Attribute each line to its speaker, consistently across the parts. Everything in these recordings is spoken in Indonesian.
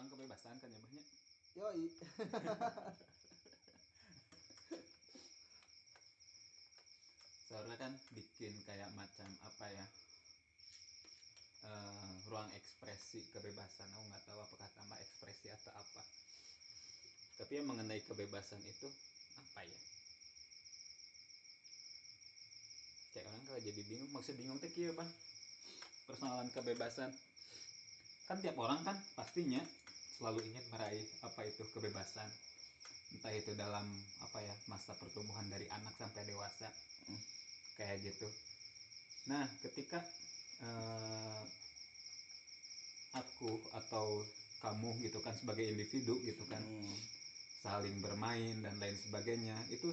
Speaker 1: ruang kebebasan kan ya banyak.
Speaker 2: Yoi.
Speaker 1: Seharusnya kan bikin kayak macam apa ya, ruang ekspresi kebebasan. Aku nggak tahu apakah tambah ekspresi atau apa. Tapi yang mengenai kebebasan itu apa ya? Kayak orang kalau jadi bingung, maksud bingung teh kieu bang. Persoalan kebebasan. Kan tiap orang kan pastinya selalu ingin meraih apa itu kebebasan. Entah itu dalam apa ya, masa pertumbuhan dari anak sampai dewasa. Kayak gitu. Nah, ketika aku atau kamu gitu kan sebagai individu gitu kan saling bermain dan lain sebagainya, itu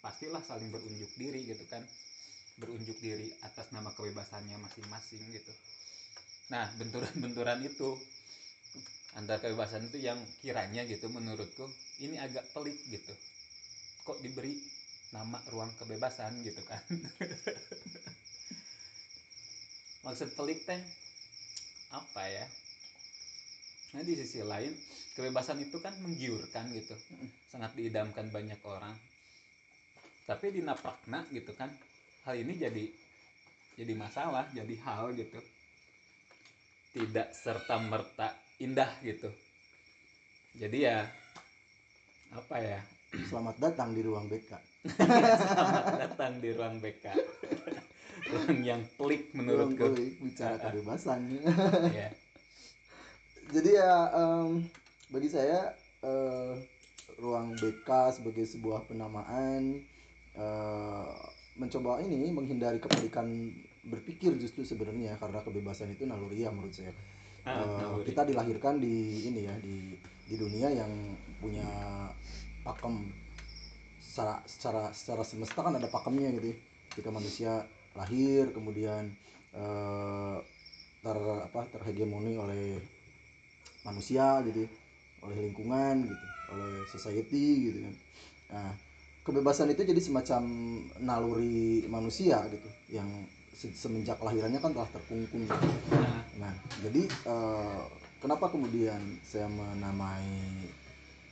Speaker 1: pastilah saling berunjuk diri gitu kan, berunjuk diri atas nama kebebasannya masing-masing gitu. Nah, benturan-benturan itu antar kebebasan itu yang kiranya gitu menurutku ini agak pelik gitu, kok diberi nama ruang kebebasan gitu kan. Maksud pelik teh apa ya? Nah, di sisi lain kebebasan itu kan menggiurkan gitu, sangat diidamkan banyak orang. Tapi di naprakna gitu kan, hal ini jadi masalah, jadi hal gitu, tidak serta merta indah gitu. Jadi ya apa ya?
Speaker 2: Selamat datang di ruang BK.
Speaker 1: Selamat datang di ruang BK. Ruang yang pelik menurutku.
Speaker 2: Ruang pelik bicara kebebasan.
Speaker 1: Ya.
Speaker 2: Jadi ya bagi saya ruang BK sebagai sebuah penamaan mencoba ini menghindari kepelikan berpikir justru sebenarnya, karena kebebasan itu naluriah menurut saya. Kita dilahirkan di ini ya, di dunia yang punya pakem secara semesta kan ada pakemnya gitu ya. Ketika manusia lahir kemudian terhegemoni oleh manusia gitu, oleh lingkungan gitu, oleh society gitu kan. Nah, kebebasan itu jadi semacam naluri manusia gitu yang semenjak kelahirannya kan telah terkungkung gitu. Nah, jadi kenapa kemudian saya menamai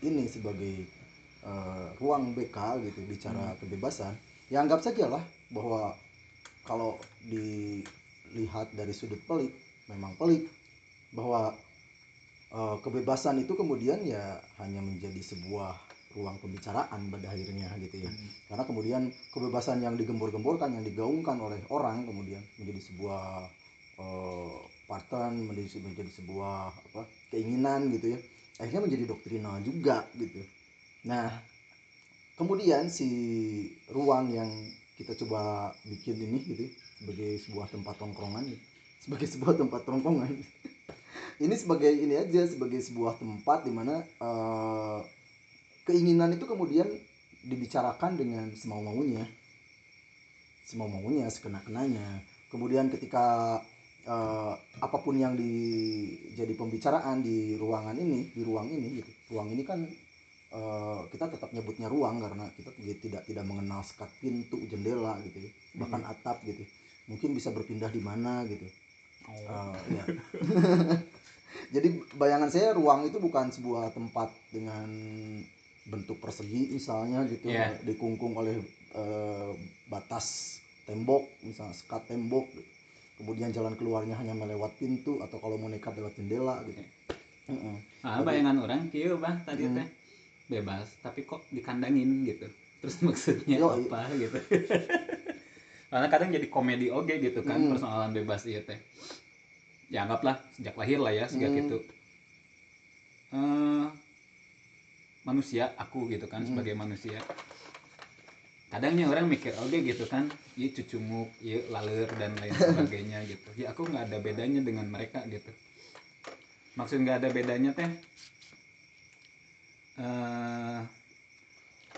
Speaker 2: ini sebagai ruang BK gitu, bicara kebebasan, ya anggap saja lah bahwa kalau dilihat dari sudut pelik, memang pelik bahwa kebebasan itu kemudian ya hanya menjadi sebuah ruang pembicaraan pada akhirnya gitu ya. Karena kemudian kebebasan yang digembor-gemborkan, yang digaungkan oleh orang kemudian menjadi sebuah pattern, menjadi sebuah keinginan gitu ya. Akhirnya menjadi doktrinal juga gitu. Nah, kemudian si ruang yang kita coba bikin ini gitu sebagai sebuah tempat tongkrongan, sebagai sebuah tempat tongkrongan ini sebagai ini aja, sebagai sebuah tempat di mana keinginan itu kemudian dibicarakan dengan semau-maunya, sekena-kenanya. Kemudian ketika apapun yang jadi pembicaraan di ruangan ini, di ruang ini gitu. Ruang ini kan kita tetap nyebutnya ruang karena kita tidak mengenal sekat pintu, jendela gitu ya, bahkan atap gitu. Mungkin bisa berpindah di mana gitu. Ya. Jadi bayangan saya ruang itu bukan sebuah tempat dengan bentuk persegi misalnya gitu, dikungkung oleh batas tembok, misalnya sekat tembok gitu. Kemudian jalan keluarnya hanya melewat pintu atau kalau mau nekat lewat jendela gitu.
Speaker 1: Bayangan orang kieu bah tadi teh bebas tapi kok dikandangin gitu. Terus maksudnya apa gitu. Karena kadang jadi komedi oge gitu kan persoalan bebas ieu teh. Ya anggaplah sejak lahir lah ya sejak itu manusia, aku gitu kan sebagai manusia, kadangnya orang mikir oke gitu kan, iya cucumuk, iya laler dan lain sebagainya gitu. Ya aku nggak ada bedanya dengan mereka gitu. Maksud nggak ada bedanya teh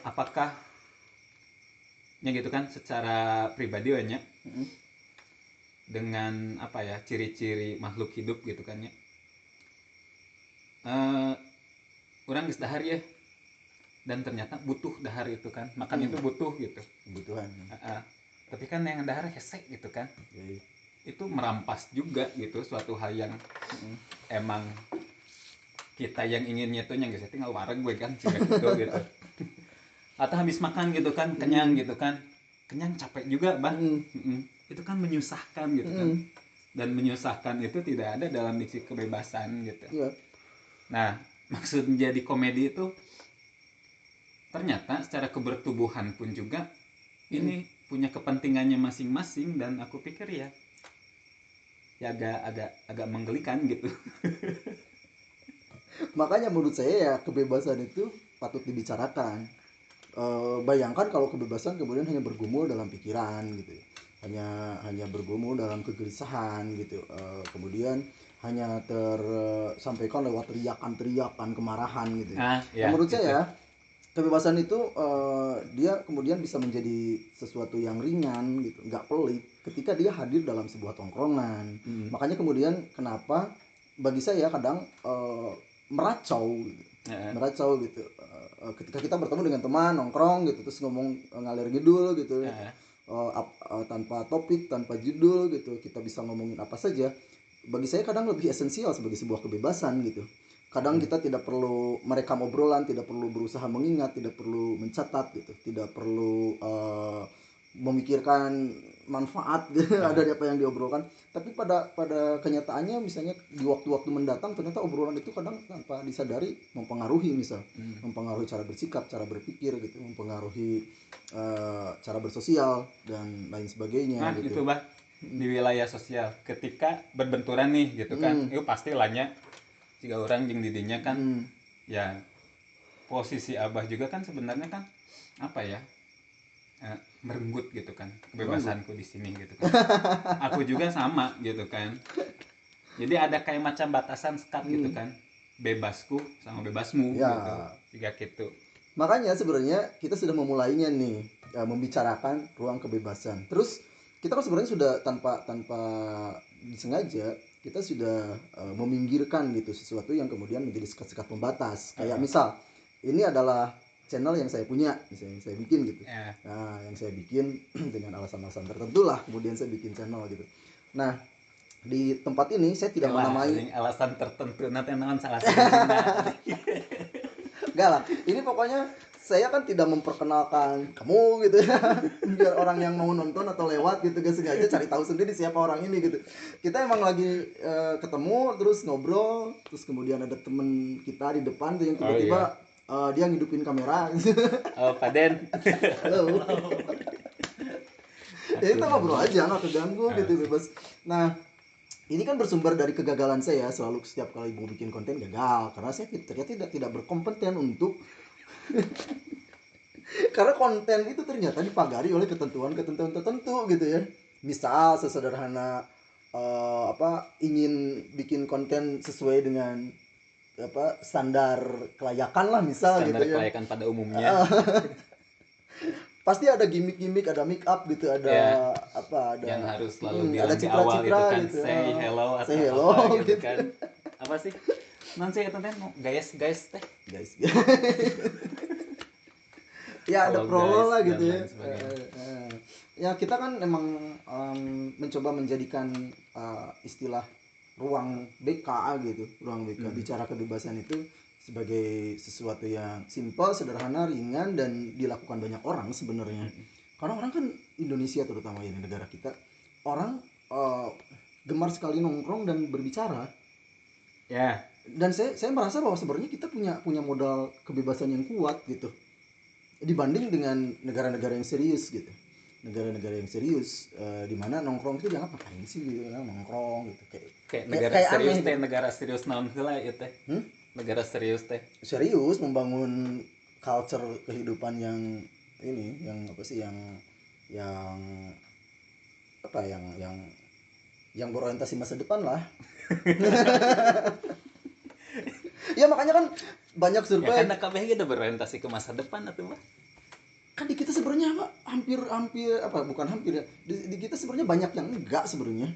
Speaker 1: apakah nya gitu kan secara pribadi banyak dengan apa ya ciri-ciri makhluk hidup gitu kan ya. Orang geus dahar ya, dan ternyata butuh dahar itu kan, makan itu butuh gitu,
Speaker 2: kebutuhan.
Speaker 1: Tapi kan yang dahar hesek gitu kan, itu merampas juga gitu suatu hal yang emang kita yang inginnya tuh yang geus tinggal wareg gue kan juga gitu. Atau habis makan gitu kan kenyang gitu kan. Kenyang capek juga, Bah. Itu kan menyusahkan gitu kan. Dan menyusahkan itu tidak ada dalam diksi kebebasan gitu.
Speaker 2: Iya.
Speaker 1: Nah, maksud menjadi komedi itu ternyata secara kebertubuhan pun juga ini punya kepentingannya masing-masing, dan aku pikir ya agak menggelikan gitu.
Speaker 2: Makanya menurut saya ya kebebasan itu patut dibicarakan. Bayangkan kalau kebebasan kemudian hanya bergumul dalam pikiran gitu, hanya bergumul dalam kegelisahan gitu, kemudian hanya tersampaikan lewat teriakan-teriakan kemarahan gitu.
Speaker 1: Ya,
Speaker 2: menurut
Speaker 1: gitu.
Speaker 2: saya kebebasan itu dia kemudian bisa menjadi sesuatu yang ringan gitu, nggak pelit ketika dia hadir dalam sebuah tongkrongan. Makanya kemudian kenapa bagi saya kadang meracau gitu. Meracau gitu ketika kita bertemu dengan teman nongkrong gitu terus ngomong ngalir ngidul gitu, tanpa topik, tanpa judul gitu, kita bisa ngomongin apa saja. Bagi saya kadang lebih esensial sebagai sebuah kebebasan gitu. Kadang kita tidak perlu merekam obrolan, tidak perlu berusaha mengingat, tidak perlu mencatat gitu, tidak perlu memikirkan manfaat dari apa yang diobrolkan. Tapi pada kenyataannya misalnya di waktu-waktu mendatang ternyata obrolan itu kadang tanpa disadari mempengaruhi, mempengaruhi cara bersikap, cara berpikir gitu, mempengaruhi cara bersosial dan lain sebagainya gitu.
Speaker 1: Itu, Bah, di wilayah sosial ketika berbenturan nih gitu kan, itu pasti lahnya jika orang jeung didinya kan ya posisi Abah juga kan sebenarnya kan apa ya, merenggut gitu kan kebebasanku di sini gitu kan. Aku juga sama gitu kan, jadi ada kayak macam batasan sekat gitu kan, bebasku sama bebasmu
Speaker 2: ya.
Speaker 1: gitu jika gitu.
Speaker 2: Makanya sebenarnya kita sudah memulainya nih, membicarakan ruang kebebasan. Terus kita kan sebenarnya sudah tanpa disengaja kita sudah meminggirkan gitu sesuatu yang kemudian menjadi sekat-sekat pembatas. Kayak misal ini adalah channel yang saya punya, misalnya yang saya bikin gitu. Nah, yang saya bikin dengan alasan-alasan tertentu lah, kemudian saya bikin channel gitu. Nah, di tempat ini saya tidak menamai
Speaker 1: alasan tertentu nanti naon salah
Speaker 2: enggak lah, ini pokoknya saya kan tidak memperkenalkan kamu gitu ya biar orang yang mau nonton atau lewat gitu gak sengaja cari tahu sendiri siapa orang ini gitu. Kita emang lagi ketemu terus ngobrol, terus kemudian ada temen kita di depan tuh yang tiba-tiba dia ngidupin kamera gitu.
Speaker 1: Pak Den.
Speaker 2: Halo. Ya kita ngobrol aja, nggak keganggu gitu, bebas. Nah, ini kan bersumber dari kegagalan saya, selalu setiap kali mau bikin konten gagal karena saya ternyata tidak berkompeten untuk karena konten itu ternyata dipagari oleh ketentuan-ketentuan tertentu gitu ya. Misal sesederhana ingin bikin konten sesuai dengan standar kelayakan lah misal
Speaker 1: standar
Speaker 2: gitu ya.
Speaker 1: Standar kelayakan pada umumnya.
Speaker 2: Pasti ada gimmick-gimmick, ada make up gitu, ada ada
Speaker 1: yang harus selalu bilang di awal itu kan gitu. Say hello atau apa gitu kan. Apa sih? Non sih itu teh guys teh.
Speaker 2: Guys. Ya ada prolog lah gitu ya. Ya kita kan emang mencoba menjadikan istilah ruang BK gitu, ruang BK bicara kebebasan itu sebagai sesuatu yang simpel, sederhana, ringan dan dilakukan banyak orang sebenarnya. Karena orang kan Indonesia terutama ya di negara kita, orang gemar sekali nongkrong dan berbicara.
Speaker 1: Ya.
Speaker 2: Dan saya merasa bahwa sebenarnya kita punya modal kebebasan yang kuat gitu. Dibanding dengan negara-negara yang serius gitu. Negara-negara yang serius di mana nongkrong itu dianggap ngapain sih gitu, nongkrong gitu
Speaker 1: kayak negara serius teh, negara serius naon heula ieu teh. Negara serius teh.
Speaker 2: Serius membangun culture kehidupan yang ini, yang apa sih, yang apa yang berorientasi masa depan lah. Ya makanya kan banyak survei.
Speaker 1: Ya kan kabeh gitu berorientasi ke masa depan atuh mah.
Speaker 2: Kan di kita sebenarnya hampir bukan hampir ya. Di kita sebenarnya banyak yang enggak sebenarnya.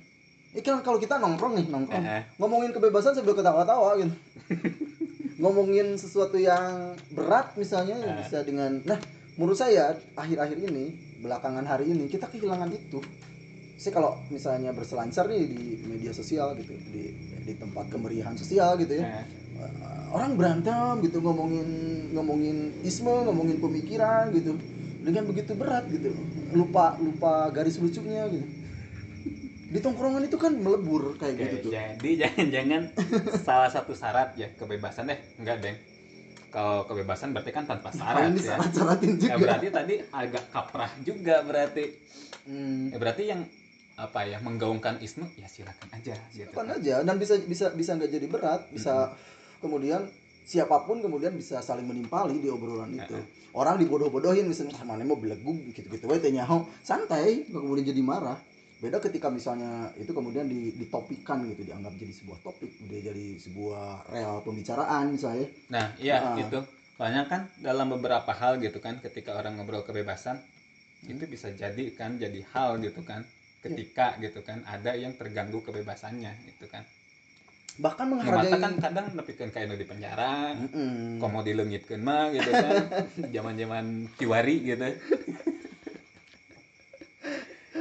Speaker 2: Kan kalau kita nongkrong ngomongin kebebasan sambil ketawa-tawa gitu. Ngomongin sesuatu yang berat misalnya bisa dengan menurut saya akhir-akhir ini, belakangan hari ini kita kehilangan itu. Saya kalau misalnya berselancar nih di media sosial gitu, di tempat kemeriahan sosial gitu ya. orang berantem gitu, ngomongin isme, ngomongin pemikiran gitu dengan begitu berat gitu, lupa lupa garis lucunya gitu. Di tongkrongan itu kan melebur kayak
Speaker 1: Oke,
Speaker 2: gitu tuh.
Speaker 1: jadi jangan-jangan salah satu syarat ya kebebasan enggak deng. Kalau kebebasan berarti kan tanpa
Speaker 2: Ngapain
Speaker 1: syarat ya.
Speaker 2: disyarat-syaratin
Speaker 1: Ya
Speaker 2: juga.
Speaker 1: berarti tadi agak kaprah juga berarti.
Speaker 2: Hmm,
Speaker 1: Ya berarti yang apa ya menggaungkan isme ya silakan aja gitu
Speaker 2: silakan
Speaker 1: kan.
Speaker 2: aja, dan bisa nggak jadi berat, bisa kemudian siapapun kemudian bisa saling menimpali di obrolan itu. Orang dibodoh-bodohin misalnya, mana mau belegu gitu-gitu we teh nyaho, santai, nggak kemudian jadi marah. Beda ketika misalnya itu kemudian ditopikan gitu, dianggap jadi sebuah topik, dia jadi sebuah real pembicaraan misalnya.
Speaker 1: Nah, iya
Speaker 2: Nah,
Speaker 1: itu. Soalnya kan dalam beberapa hal gitu kan ketika orang ngobrol kebebasan itu bisa jadi kan jadi hal gitu kan ketika gitu kan ada yang terganggu kebebasannya gitu kan.
Speaker 2: bahkan
Speaker 1: Mata kan
Speaker 2: menghargai.
Speaker 1: kadang nepikeun ka di penjara,
Speaker 2: Mm-mm.
Speaker 1: komo dileungitkeun mah gitu kan. Zaman-zaman kiwari gitu.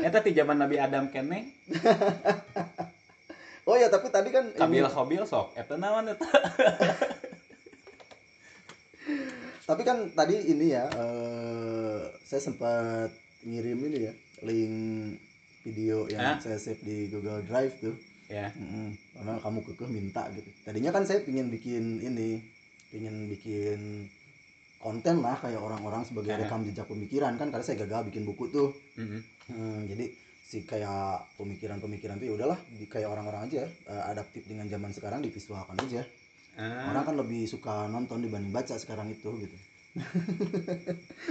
Speaker 1: Eta ti zaman Nabi Adam keneh,
Speaker 2: Oh ya, tapi tadi kan
Speaker 1: Kabil
Speaker 2: ini,
Speaker 1: Habil sok eta naon eta.
Speaker 2: tapi kan tadi ini ya, saya sempat ngirim ini ya, link video yang
Speaker 1: Hah?
Speaker 2: saya save di Google Drive tuh.
Speaker 1: Ya.
Speaker 2: Karena kamu kekeh minta gitu. Tadinya kan saya pingin bikin ini, pingin bikin konten lah kayak orang-orang sebagai rekam jejak pemikiran kan, karena saya gagal bikin buku tuh. Jadi si kayak pemikiran-pemikiran tuh ya udahlah kayak orang-orang aja, adaptif dengan zaman sekarang, divisualkan aja. Orang kan lebih suka nonton dibanding baca sekarang itu gitu.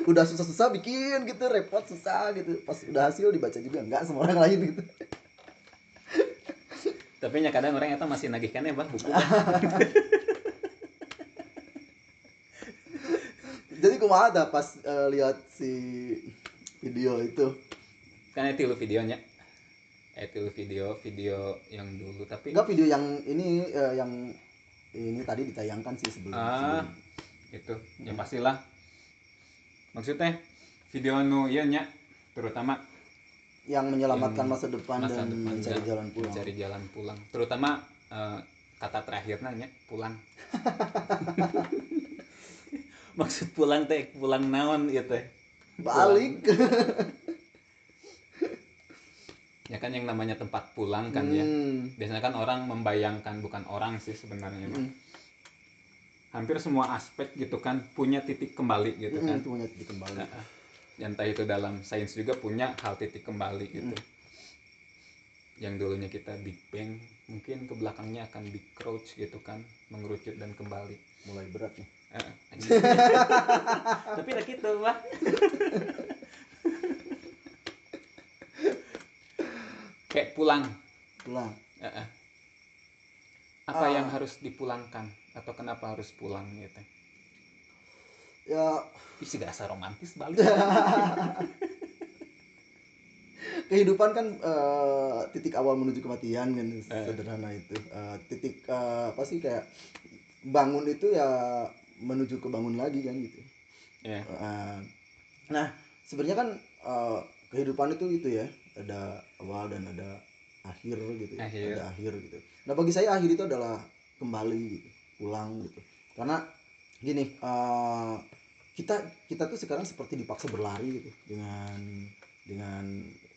Speaker 2: Udah susah-susah bikin gitu, repot susah gitu, pas udah hasil dibaca juga enggak sama orang lain gitu.
Speaker 1: Tapi nya kadang orang eta masih nagihkan ya bah buku bah.
Speaker 2: Jadi kumaha ada pas lihat si video itu.
Speaker 1: Kan itu videonya. Itu video yang dulu tapi
Speaker 2: Enggak, video yang ini tadi ditayangkan sih sebelum.
Speaker 1: itu ya pastilah maksudnya video nu ieu nya terutama
Speaker 2: Yang menyelamatkan
Speaker 1: yang
Speaker 2: masa depan dan mencari jalan pulang.
Speaker 1: mencari jalan pulang terutama kata terakhirnya nya pulang. Maksud pulang teh pulang naon ieu teh
Speaker 2: Balik.
Speaker 1: ya kan yang namanya tempat pulang kan ya biasanya kan orang membayangkan, bukan orang sih sebenarnya hampir semua aspek gitu kan punya titik kembali gitu kan.
Speaker 2: Punya titik kembali.
Speaker 1: Entah itu dalam sains juga punya hal titik kembali gitu. Yang dulunya kita Big Bang mungkin ke belakangnya akan Big Crouch gitu kan, mengerucut dan kembali.
Speaker 2: Mulai berat nih.
Speaker 1: Tapi lah gitu lah. Kayak pulang. Apa yang harus dipulangkan atau kenapa harus pulang gitu?
Speaker 2: Ya
Speaker 1: Isi gak asa romantis balik.
Speaker 2: kehidupan kan titik awal menuju kematian kan, sederhana itu. Titik apa sih, kayak bangun itu ya menuju ke bangun lagi kan gitu. Nah sebenarnya kan kehidupan itu ya ada awal dan ada akhir gitu ya. Ada akhir gitu. Nah bagi saya akhir itu adalah kembali gitu, pulang gitu. Karena gini, kita tuh sekarang seperti dipaksa berlari gitu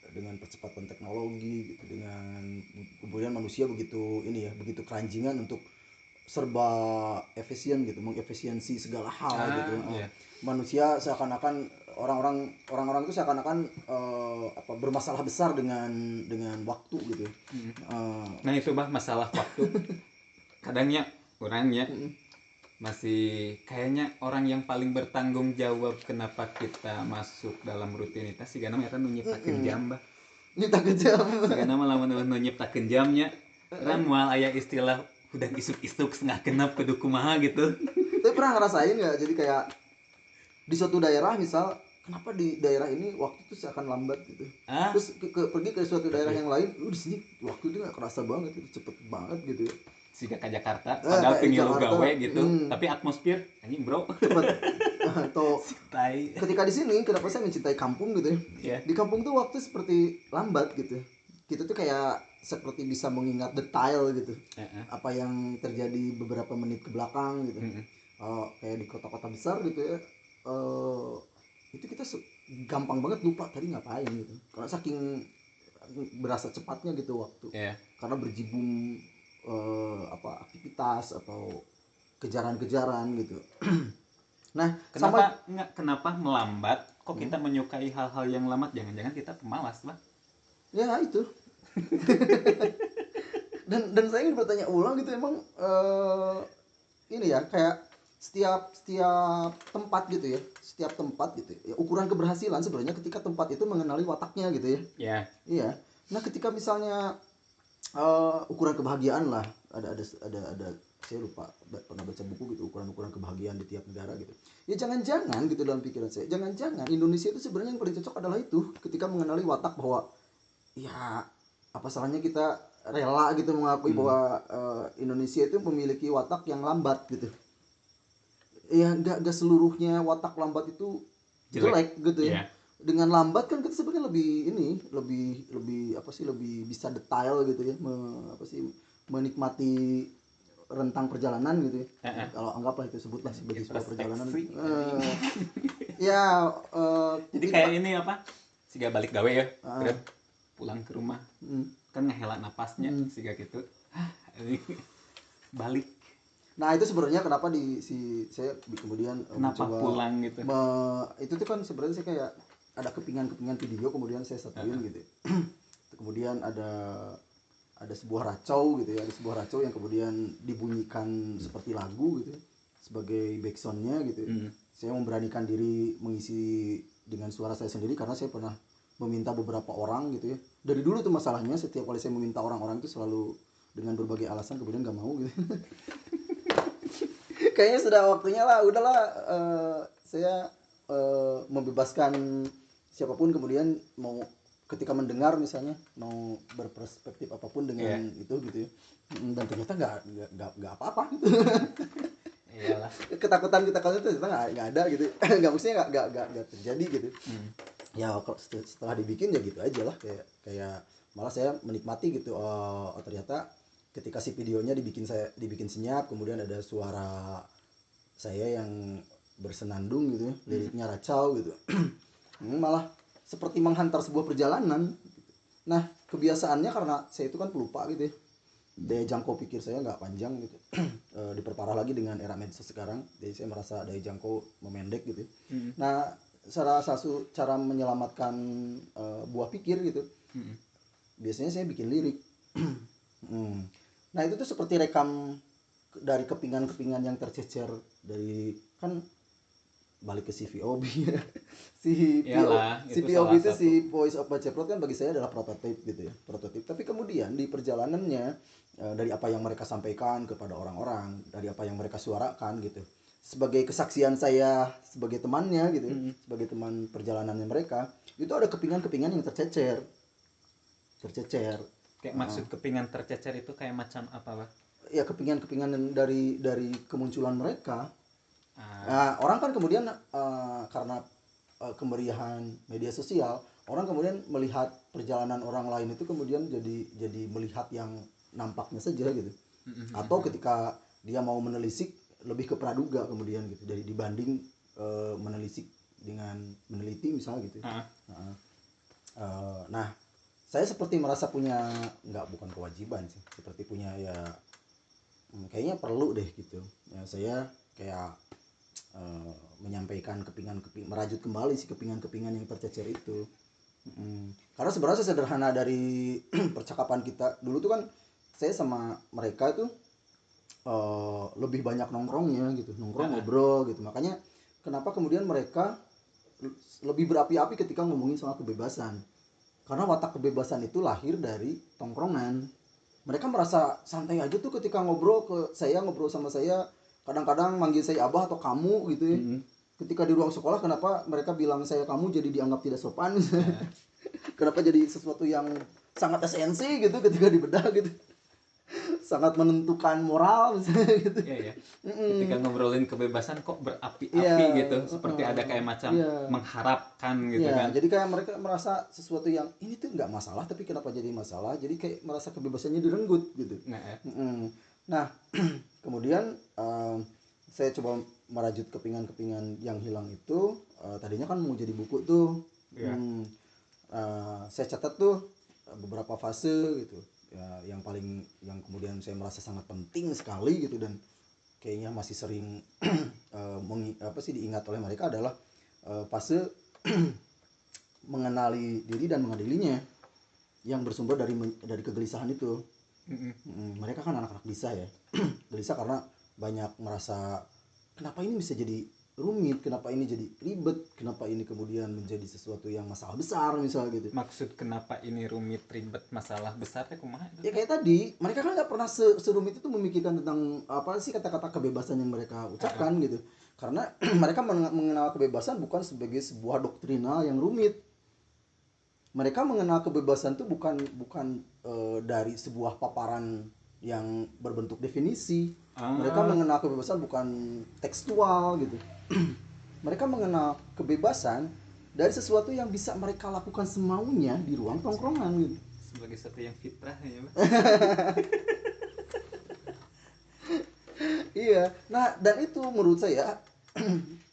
Speaker 2: dengan percepatan teknologi gitu, dengan kemudian manusia begitu ini ya, begitu keranjingan untuk serba efisien gitu, mengefisiensi segala hal gitu. Manusia seakan-akan orang-orang itu seakan-akan bermasalah besar dengan waktu gitu.
Speaker 1: Nah itu bah masalah waktu. Kadangnya orangnya masih kayaknya orang yang paling bertanggung jawab kenapa kita masuk dalam rutinitas sih karena ternyata nyiptakeun jam bah.
Speaker 2: Nyiptakeun jam.
Speaker 1: Karena malah nyiptakeun jamnya. Karena moal aya istilah udah isuk-isuk setengah genap kudu kumaha gitu.
Speaker 2: Tapi pernah ngerasain nggak, jadi kayak di suatu daerah misal, kenapa di daerah ini waktu itu seakan lambat gitu. Terus pergi ke suatu daerah yang lain, di sini waktu itu nggak kerasa banget gitu, cepet banget gitu ya.
Speaker 1: Sehingga ke Jakarta padahal pengen lu gawe gitu tapi atmosfer anjing bro
Speaker 2: cepet. Atau ketika di sini kenapa saya mencintai kampung gitu ya. Di kampung tuh waktu seperti lambat gitu. Kita tuh kayak seperti bisa mengingat detail gitu apa yang terjadi beberapa menit ke belakang gitu. Kayak di kota-kota besar gitu ya, itu kita gampang banget lupa tadi ngapain gitu, karena saking berasa cepatnya gitu waktu, karena berjibun aktivitas atau kejaran-kejaran gitu. Nah,
Speaker 1: kenapa melambat? Kok kita menyukai hal-hal yang lambat? Jangan-jangan kita pemalas, Bang?
Speaker 2: Ya itu. dan saya ingin bertanya ulang gitu, emang ini ya, kayak setiap tempat gitu ya, setiap tempat gitu ya, ukuran keberhasilan sebenarnya ketika tempat itu mengenali wataknya gitu ya. Iya. Nah, ketika misalnya ukuran kebahagiaan lah, ada saya lupa pernah baca buku gitu, ukuran kebahagiaan di tiap negara gitu. Ya jangan-jangan gitu dalam pikiran saya, jangan-jangan Indonesia itu sebenarnya yang paling cocok adalah itu, ketika mengenali watak bahwa ya apa salahnya kita rela gitu mengakui bahwa Indonesia itu memiliki watak yang lambat gitu. Ya gak seluruhnya watak lambat itu jelek gitu ya. Dengan lambat kan kita sebenarnya lebih bisa detail gitu ya, menikmati rentang perjalanan gitu ya. Kalau anggaplah itu sebutlah sebagai sebuah perjalanan.
Speaker 1: Jadi kayak ini apa? Siga balik gawe ya. Pulang ke rumah. Kan ngehela napasnya siga gitu. Balik.
Speaker 2: Nah, itu sebenarnya kenapa saya kemudian
Speaker 1: mencoba pulang gitu.
Speaker 2: Itu tuh kan sebenarnya saya kayak ada kepingan video, kemudian saya satuin gitu. Kemudian ada sebuah racau gitu ya, ada sebuah racau yang kemudian dibunyikan seperti lagu gitu sebagai backsoundnya gitu. Saya memberanikan diri mengisi dengan suara saya sendiri karena saya pernah meminta beberapa orang gitu ya. Dari dulu tuh masalahnya, setiap kali saya meminta orang-orang itu selalu dengan berbagai alasan kemudian gak mau gitu. Kayaknya sudah waktunya lah, udahlah, saya membebaskan siapapun kemudian mau ketika mendengar misalnya mau berperspektif apapun dengan itu gitu ya. Dan ternyata nggak apa-apa gitu.
Speaker 1: Iyalah.
Speaker 2: Ketakutan itu ternyata nggak ada gitu. Nggak, maksudnya nggak terjadi gitu. Ya setelah dibikin ya gitu aja lah, kayak malah saya menikmati gitu. Ternyata ketika si videonya dibikin senyap, kemudian ada suara saya yang bersenandung gitu ya, liriknya racau gitu. Malah seperti menghantar sebuah perjalanan. Nah, kebiasaannya karena saya itu kan pelupa gitu ya, daya jangkau pikir saya nggak panjang gitu. Diperparah lagi dengan era medsos sekarang, jadi saya merasa daya jangkau memendek gitu. Nah, salah satu cara menyelamatkan buah pikir gitu, biasanya saya bikin lirik. Nah, itu tuh seperti rekam dari kepingan-kepingan yang tercecer dari, kan balik ke si VOB ya. si VOB itu si Voice of Baceprot kan bagi saya adalah prototip gitu ya, prototip. Tapi kemudian di perjalanannya, dari apa yang mereka sampaikan kepada orang-orang, dari apa yang mereka suarakan gitu, sebagai kesaksian saya sebagai temannya gitu, sebagai teman perjalanannya mereka, itu ada kepingan-kepingan yang tercecer.
Speaker 1: Kayak maksud kepingan tercecer itu kayak macam apa, Pak?
Speaker 2: Ya kepingan-kepingan dari kemunculan mereka. Nah, orang kan kemudian karena kemeriahan media sosial, orang kemudian melihat perjalanan orang lain itu kemudian jadi melihat yang nampaknya saja gitu. Atau ketika dia mau menelisik, lebih ke praduga kemudian gitu, dari dibanding menelisik dengan meneliti misalnya gitu. Nah, saya seperti merasa punya, bukan kewajiban sih, seperti punya ya, kayaknya perlu deh gitu ya, saya kayak menyampaikan merajut kembali si kepingan-kepingan yang tercecer itu. Karena sebenarnya sederhana dari percakapan kita dulu tuh kan, saya sama mereka tuh lebih banyak nongkrongnya gitu, ngobrol gitu. Makanya kenapa kemudian mereka lebih berapi-api ketika ngomongin soal kebebasan, karena watak kebebasan itu lahir dari tongkrongan. Mereka merasa santai aja tuh ketika ngobrol sama saya, kadang-kadang manggil saya abah atau kamu gitu ya. Ketika di ruang sekolah, kenapa mereka bilang saya kamu jadi dianggap tidak sopan. Kenapa jadi sesuatu yang sangat esensi gitu ketika dibedah gitu. sangat menentukan moral misalnya gitu.
Speaker 1: Iya ya.
Speaker 2: Mm-mm.
Speaker 1: Ketika ngobrolin kebebasan kok berapi-api
Speaker 2: Iya,
Speaker 1: gitu, seperti ada kayak macam
Speaker 2: iya.
Speaker 1: mengharapkan gitu
Speaker 2: Iya,
Speaker 1: kan.
Speaker 2: jadi kayak mereka merasa sesuatu yang ini tuh nggak masalah tapi kenapa jadi masalah, jadi kayak merasa kebebasannya direnggut gitu.
Speaker 1: Nah,
Speaker 2: Mm-mm. Nah, kemudian saya coba merajut kepingan-kepingan yang hilang itu. Tadinya kan mau jadi buku tuh.
Speaker 1: Iya.
Speaker 2: Saya catat tuh beberapa fase gitu ya, yang kemudian saya merasa sangat penting sekali gitu, dan kayaknya masih sering diingat oleh mereka adalah fase mengenali diri dan mengadilinya, yang bersumber dari kegelisahan itu. Mereka kan anak-anak bisa ya, gelisah karena banyak merasa kenapa ini bisa jadi rumit, kenapa ini jadi ribet, kenapa ini kemudian menjadi sesuatu yang masalah besar misal gitu.
Speaker 1: Maksud kenapa ini rumit, ribet, masalah besarnya kumaha itu?
Speaker 2: Ya kayak tadi, mereka kan nggak pernah serumit itu memikirkan tentang apa sih kata-kata kebebasan yang mereka ucapkan gitu. Karena mereka mengenal kebebasan bukan sebagai sebuah doktrinal yang rumit. Mereka mengenal kebebasan itu bukan dari sebuah paparan yang berbentuk definisi. Mereka mengenal kebebasan bukan tekstual gitu. Mereka mengenal kebebasan dari sesuatu yang bisa mereka lakukan semaunya di ruang tongkrongan gitu.
Speaker 1: Sebagai sesuatu yang fitrah ya, Bang.
Speaker 2: Iya, nah dan itu menurut saya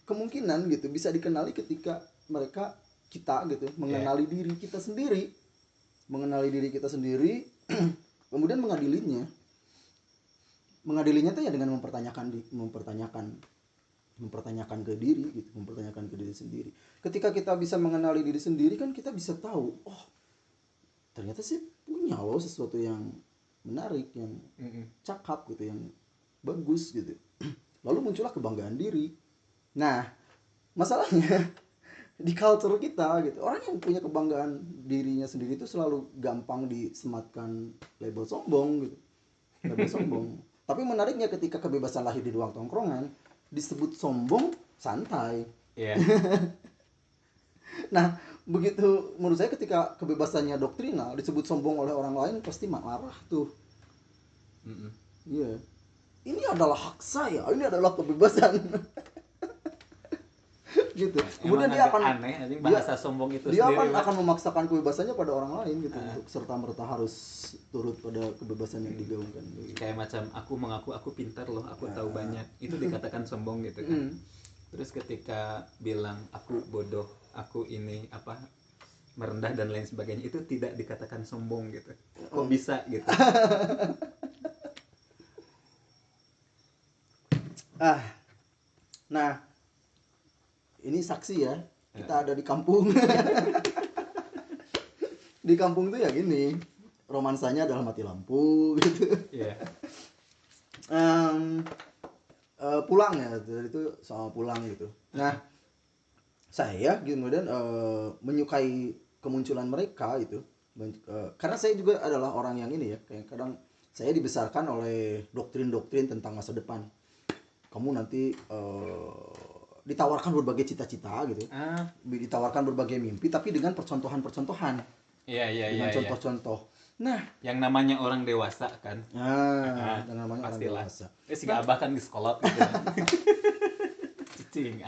Speaker 2: kemungkinan gitu bisa dikenali ketika kita gitu mengenali diri kita sendiri, kemudian mengadilinya tuh ya dengan mempertanyakan ke diri gitu, mempertanyakan ke diri sendiri. Ketika kita bisa mengenali diri sendiri kan kita bisa tahu, oh ternyata sih punya loh sesuatu yang menarik, yang cakep gitu, yang bagus gitu. Lalu muncullah kebanggaan diri. Nah, masalahnya di culture kita gitu, orang yang punya kebanggaan dirinya sendiri itu selalu gampang disematkan label sombong gitu. Label sombong. Tapi menariknya ketika kebebasan lahir di ruang tongkrongan, disebut sombong santai.
Speaker 1: Iya.
Speaker 2: Nah, begitu menurut saya ketika kebebasannya doktrinal disebut sombong oleh orang lain pasti marah tuh. Iya. Ini adalah hak saya, ini adalah kebebasan. Gitu. Kemudian dia akan
Speaker 1: aneh anjing bahasa sombong itu
Speaker 2: dia
Speaker 1: sendiri.
Speaker 2: akan memaksakan kebebasannya pada orang lain gitu, untuk serta merta harus turut pada kebebasan yang digaungkan gitu.
Speaker 1: Kayak macam aku mengaku aku pintar loh, aku tahu banyak. Itu dikatakan sombong gitu kan. Terus ketika bilang aku bodoh, aku ini apa merendah dan lain sebagainya, itu tidak dikatakan sombong gitu. Kok bisa gitu?
Speaker 2: Nah, ini saksi ya, kita ada di kampung. Di kampung tuh ya gini, romansanya adalah mati lampu gitu.
Speaker 1: Iya.
Speaker 2: Pulang ya, itu soal pulang gitu. Nah, saya kemudian menyukai kemunculan mereka itu, karena saya juga adalah orang yang ini ya, kayak kadang saya dibesarkan oleh doktrin-doktrin tentang masa depan. Kamu nanti ditawarkan berbagai cita-cita gitu, ditawarkan berbagai mimpi, tapi dengan percontohan-percontohan.
Speaker 1: Iya.
Speaker 2: Dengan contoh-contoh. Nah,
Speaker 1: yang namanya orang dewasa kan.
Speaker 2: yang namanya orang dewasa.
Speaker 1: Si abah kan di sekolah gitu. Cicing.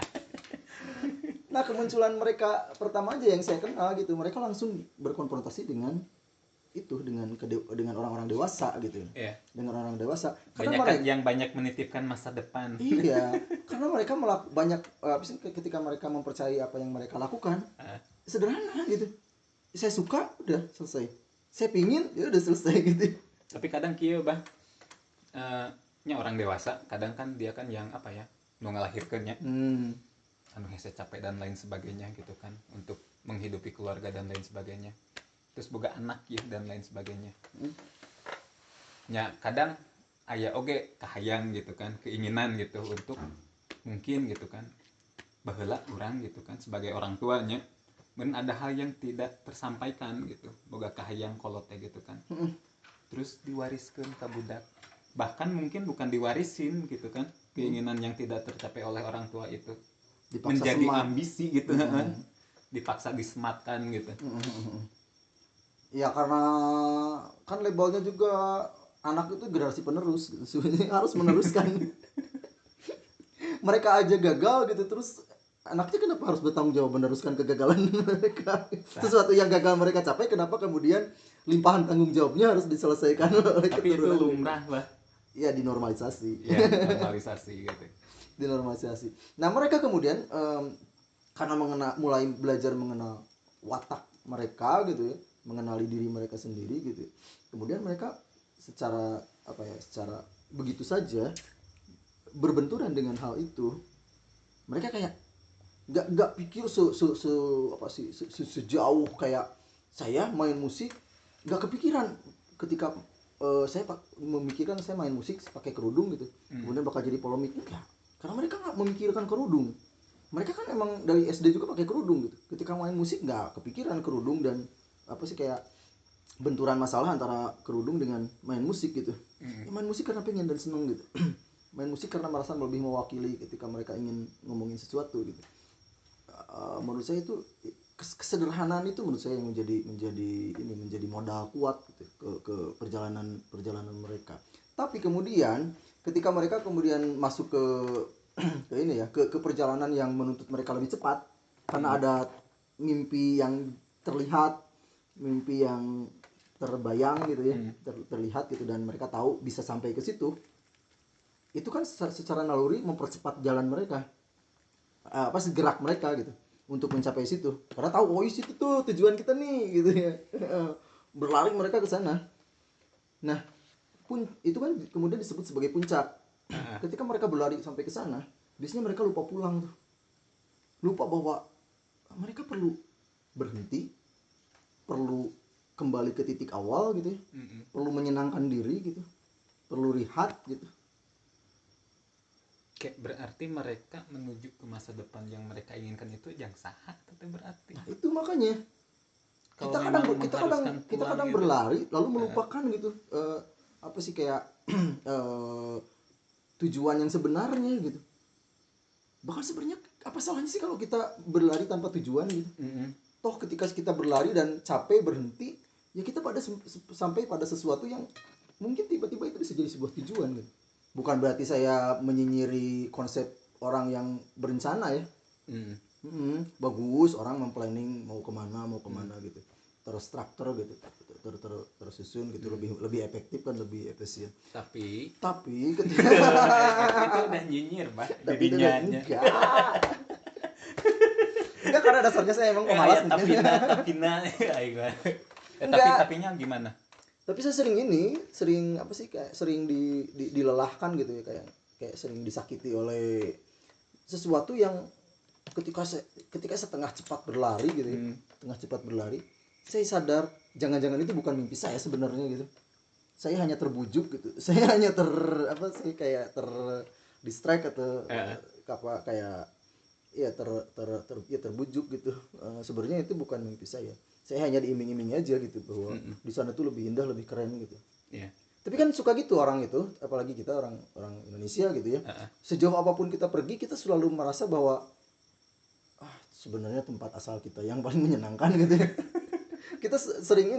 Speaker 2: Nah, kemunculan mereka pertama aja yang saya kenal gitu, mereka langsung berkonfrontasi dengan itu, dengan orang-orang dewasa gitu.
Speaker 1: Iya.
Speaker 2: Dengan orang dewasa.
Speaker 1: Karena mereka yang banyak menitipkan masa depan.
Speaker 2: Iya, karena mereka banyak ketika mereka mempercayai apa yang mereka lakukan, sederhana gitu. Saya suka, udah selesai. Saya pingin, ya udah selesai gitu.
Speaker 1: Tapi kadang kieu bah, nya orang dewasa, kadang kan dia kan yang apa ya, nu ngalahirkeunnya. Anu hese capek dan lain sebagainya gitu kan, untuk menghidupi keluarga dan lain sebagainya. Terus boga anak ya dan lain sebagainya. Ya kadang aya oge kahayang gitu kan, keinginan gitu untuk mungkin gitu kan baheula urang gitu kan sebagai orang tuanya, men ada hal yang tidak tersampaikan gitu, boga kahayang kolot gitu kan. Terus diwariskeun ka budak, bahkan mungkin bukan diwarisin gitu kan, keinginan yang tidak tercapai oleh orang tua itu dipaksa menjadi semat. Ambisi gitu. Dipaksa disematkan gitu.
Speaker 2: Ya karena kan labelnya juga anak itu generasi penerus gitu. Sebenarnya harus meneruskan. Mereka aja gagal gitu, terus anaknya kenapa harus bertanggung jawab meneruskan kegagalan mereka? Sesuatu yang gagal mereka capai, kenapa kemudian limpahan tanggung jawabnya harus diselesaikan oleh
Speaker 1: Tapi itu
Speaker 2: keturunan?
Speaker 1: lumrah lah.
Speaker 2: Ya dinormalisasi.
Speaker 1: Ya, normalisasi gitu.
Speaker 2: Dinormalisasi. Nah mereka kemudian karena mulai belajar mengenal watak mereka gitu ya, mengenali diri mereka sendiri gitu. Kemudian mereka secara secara begitu saja berbenturan dengan hal itu. Mereka kayak nggak pikir sejauh kayak saya main musik, nggak kepikiran ketika saya memikirkan saya main musik pakai kerudung gitu, kemudian bakal jadi polemik. Enggak, karena mereka nggak memikirkan kerudung. Mereka kan emang dari SD juga pakai kerudung gitu. Ketika main musik nggak kepikiran kerudung dan kayak benturan masalah antara kerudung dengan main musik gitu. Ya, main musik karena pengen dan seneng gitu. Main musik karena merasa lebih mewakili ketika mereka ingin ngomongin sesuatu gitu. Menurut saya itu kesederhanaan itu menurut saya yang menjadi modal kuat gitu, ke perjalanan mereka. Tapi kemudian ketika mereka kemudian masuk ke perjalanan yang menuntut mereka lebih cepat karena ada mimpi yang terlihat, mimpi yang terbayang gitu ya, terlihat gitu, dan mereka tahu bisa sampai ke situ. Itu kan secara naluri mempercepat jalan mereka, gerak mereka gitu untuk mencapai situ, karena tahu situ tuh tujuan kita nih gitu ya. Berlari mereka ke sana. Nah itu kan kemudian disebut sebagai puncak. Ketika mereka berlari sampai ke sana, biasanya mereka lupa pulang tuh, lupa bahwa mereka perlu berhenti, perlu kembali ke titik awal gitu ya, perlu menyenangkan diri gitu, perlu rehat gitu.
Speaker 1: Kayak berarti mereka menuju ke masa depan yang mereka inginkan itu yang salah, tapi berarti.
Speaker 2: Nah, itu makanya kita kadang gitu, berlari lalu melupakan gitu tujuan yang sebenarnya gitu. Bahkan sebenarnya apa salahnya sih kalau kita berlari tanpa tujuan gitu? Toh ketika kita berlari dan capek berhenti, ya kita sampai pada sesuatu yang mungkin tiba-tiba itu bisa jadi sebuah tujuan gitu. Bukan berarti saya menyinyiri konsep orang yang berencana ya. Bagus orang memplanning mau kemana gitu, terstruktur gitu, tersusun gitu, lebih efektif kan, lebih efisien.
Speaker 1: Tapi
Speaker 2: ketika
Speaker 1: itu udah nyinyir Pak dirinya.
Speaker 2: Enggak, karena dasarnya saya emang pemalas mungkin.
Speaker 1: Tapinya gimana?
Speaker 2: Tapi saya sering dilelahkan gitu ya, kayak sering disakiti oleh sesuatu yang ketika saya tengah cepat berlari gitu ya, saya sadar jangan-jangan itu bukan mimpi saya sebenarnya gitu. Saya hanya terbujuk gitu. Saya hanya distract atau terbujuk gitu. Sebenarnya itu bukan mimpi saya. Saya hanya diiming-imingi aja gitu bahwa di sana tuh lebih indah, lebih keren gitu.
Speaker 1: Yeah.
Speaker 2: Tapi kan suka gitu orang itu, apalagi kita orang Indonesia gitu ya. Sejauh apapun kita pergi, kita selalu merasa bahwa sebenarnya tempat asal kita yang paling menyenangkan gitu ya. Kita sering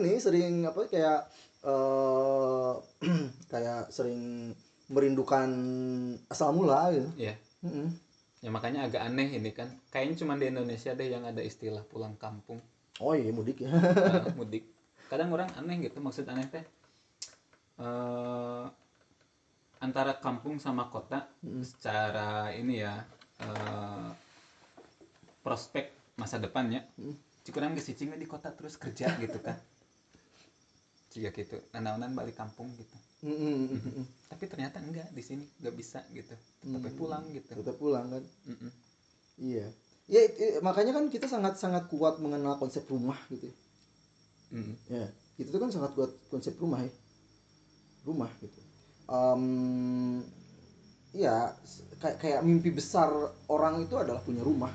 Speaker 2: sering merindukan asal mula gitu.
Speaker 1: Iya. Ya makanya agak aneh ini kan. Kayaknya cuma di Indonesia deh yang ada istilah pulang kampung.
Speaker 2: Oh iya, mudik ya.
Speaker 1: Mudik. Kadang orang aneh gitu, maksud aneh teh antara kampung sama kota secara ini ya, prospek masa depannya. Cikurang geus cicing di kota terus kerja gitu kan. Jika gitu, naon-naon balik kampung gitu. Tapi ternyata enggak, di sini enggak bisa gitu. Tetap pulang gitu.
Speaker 2: Tetap pulang kan. Iya. Ya makanya kan kita sangat kuat mengenal konsep rumah gitu. Ya, itu tuh kan sangat kuat konsep rumah ya. Rumah gitu. Ya kayak mimpi besar orang itu adalah punya rumah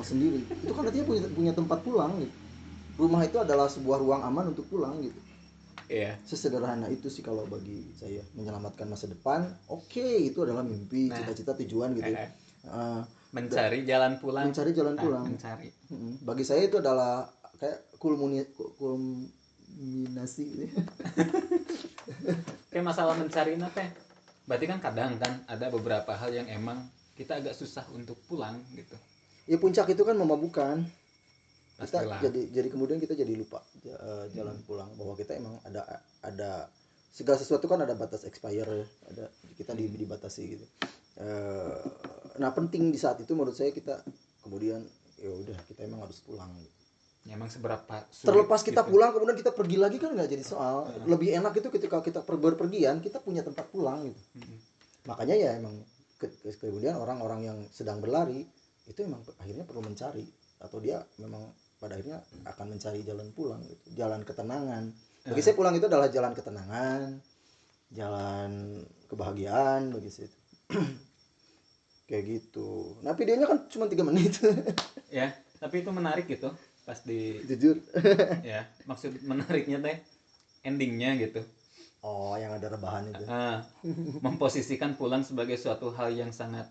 Speaker 2: sendiri. Itu kan artinya punya tempat pulang gitu. Rumah itu adalah sebuah ruang aman untuk pulang gitu.
Speaker 1: Iya.
Speaker 2: Sesederhana itu sih kalau bagi saya, menyelamatkan masa depan. Oke, itu adalah mimpi, cita-cita, tujuan gitu.
Speaker 1: Mencari jalan pulang.
Speaker 2: Bagi saya itu adalah kayak kulminasi
Speaker 1: Kayak masalah mencari teh. Berarti kan kadang kan ada beberapa hal yang emang kita agak susah untuk pulang gitu.
Speaker 2: Ya puncak itu kan memabukkan. Kita
Speaker 1: Pastilah.
Speaker 2: jadi kemudian kita jadi lupa jalan pulang, bahwa kita emang ada segala sesuatu kan ada batas expire ya, ada kita dibatasi gitu. Nah penting di saat itu menurut saya kita kemudian ya udah kita emang harus pulang gitu.
Speaker 1: Ya, emang seberapa sulit
Speaker 2: Terlepas kita
Speaker 1: gitu.
Speaker 2: pulang kemudian kita pergi lagi kan nggak jadi soal. Lebih enak itu ketika kita berpergian kita punya tempat pulang gitu. Makanya ya emang kemudian orang-orang yang sedang berlari itu emang akhirnya perlu mencari, atau dia memang pada akhirnya akan mencari jalan pulang gitu, jalan ketenangan. Bagi saya pulang itu adalah jalan ketenangan, jalan kebahagiaan bagi saya itu. Kayak gitu. Nah videonya kan cuma 3 menit.
Speaker 1: Ya, tapi itu menarik gitu pas di
Speaker 2: Jujur.
Speaker 1: ya, maksud menariknya teh endingnya gitu.
Speaker 2: Oh yang ada rebahan itu.
Speaker 1: Memposisikan pulang sebagai suatu hal yang sangat,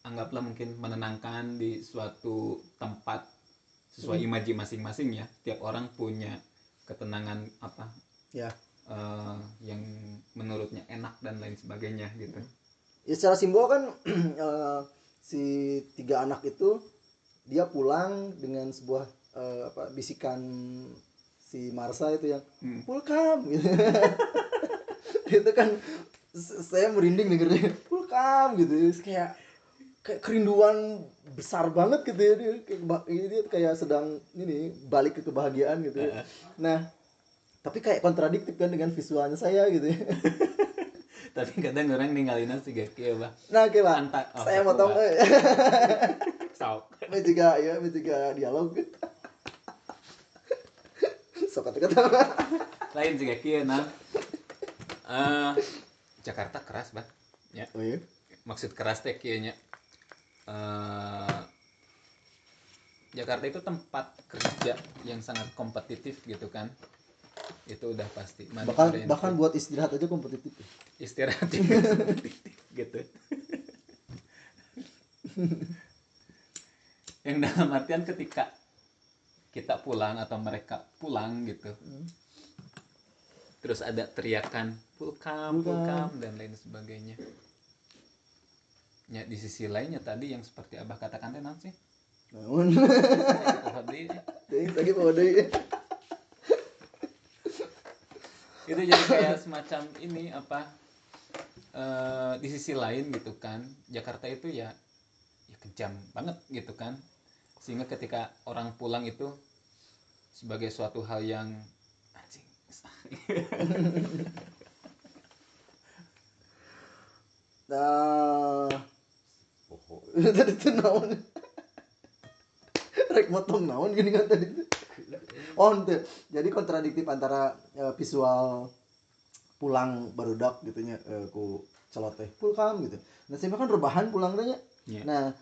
Speaker 1: anggaplah mungkin menenangkan di suatu tempat sesuai imaji masing-masing ya. Tiap orang punya ketenangan apa
Speaker 2: Ya.
Speaker 1: yang menurutnya enak dan lain sebagainya gitu.
Speaker 2: Ya secara simbol kan si 3 anak itu dia pulang dengan sebuah bisikan si Marsa itu yang welcome gitu. Itu kan saya merinding dengernya, welcome gitu. Kayak kerinduan besar banget gitu ya, dia kayak sedang ini balik ke kebahagiaan gitu ya. Nah tapi kayak kontradiktif kan dengan visualnya saya gitu ya.
Speaker 1: Tapi kadang orang ninggalin sih gak kayak bah.
Speaker 2: Nah oke Pak, saya mau tahu
Speaker 1: Sok.
Speaker 2: juga dialog. Sok kata-kata.
Speaker 1: Lain sih gak kayak nah. Jakarta keras bah. Ya.
Speaker 2: Oh iya.
Speaker 1: Maksud keras teh kayaknya. Jakarta itu tempat kerja yang sangat kompetitif gitu kan. Itu udah pasti.
Speaker 2: Bahkan buat istirahat aja kompetitif.
Speaker 1: Istirahat juga kompetitif gitu. Yang dalam artian ketika kita pulang atau mereka pulang gitu, terus ada teriakan welcome dan lain sebagainya. Ya di sisi lainnya tadi yang seperti abah katakan teh sih.
Speaker 2: Namun. Tadi pada
Speaker 1: itu jadi kayak semacam ini apa di sisi lain gitu kan, Jakarta itu ya kejam banget gitu kan, sehingga ketika orang pulang itu sebagai suatu hal yang anjing.
Speaker 2: Nah, tadi tuh naon? Rek motong naon gini kan tadi. Oh ente. Jadi kontradiktif antara visual pulang barudak gitunya ku celoteh pulkam gitu. Nah saya kan rebahan pulang tanya.
Speaker 1: Yeah.
Speaker 2: Nah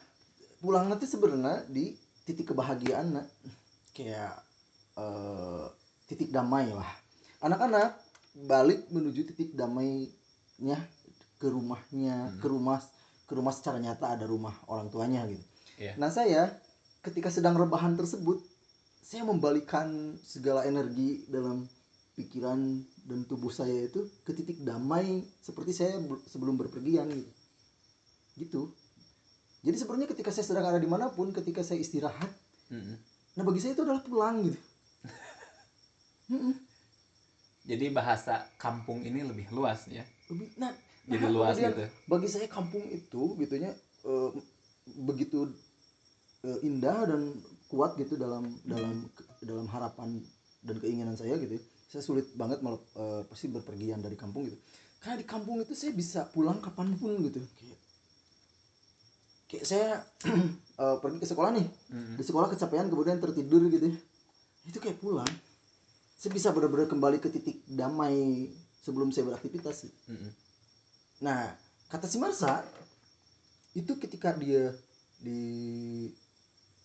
Speaker 2: pulang nanti sebenarnya di titik kebahagiaan nah. Kayak titik damai lah. Anak-anak balik menuju titik damainya ke rumahnya, ke rumah secara nyata, ada rumah orang tuanya gitu.
Speaker 1: Yeah.
Speaker 2: Nah saya ketika sedang rebahan tersebut, saya membalikan segala energi dalam pikiran dan tubuh saya itu ke titik damai seperti saya sebelum berpergian gitu. Gitu. Jadi sebenarnya ketika saya sedang ada dimanapun, ketika saya istirahat, nah bagi saya itu adalah pulang gitu.
Speaker 1: Jadi bahasa kampung ini lebih luas ya.
Speaker 2: Nah,
Speaker 1: jadi luas gitu.
Speaker 2: Bagi saya kampung itu gitunya begitu indah dan kuat gitu dalam harapan dan keinginan saya gitu. Saya sulit banget pasti berpergian dari kampung gitu. Karena di kampung itu saya bisa pulang kapanpun gitu. Kayak saya pergi ke sekolah nih. Di sekolah kecapean kemudian tertidur gitu. Itu kayak pulang. Saya bisa benar-benar kembali ke titik damai sebelum saya beraktivitas. Nah, kata si Marsa itu ketika dia di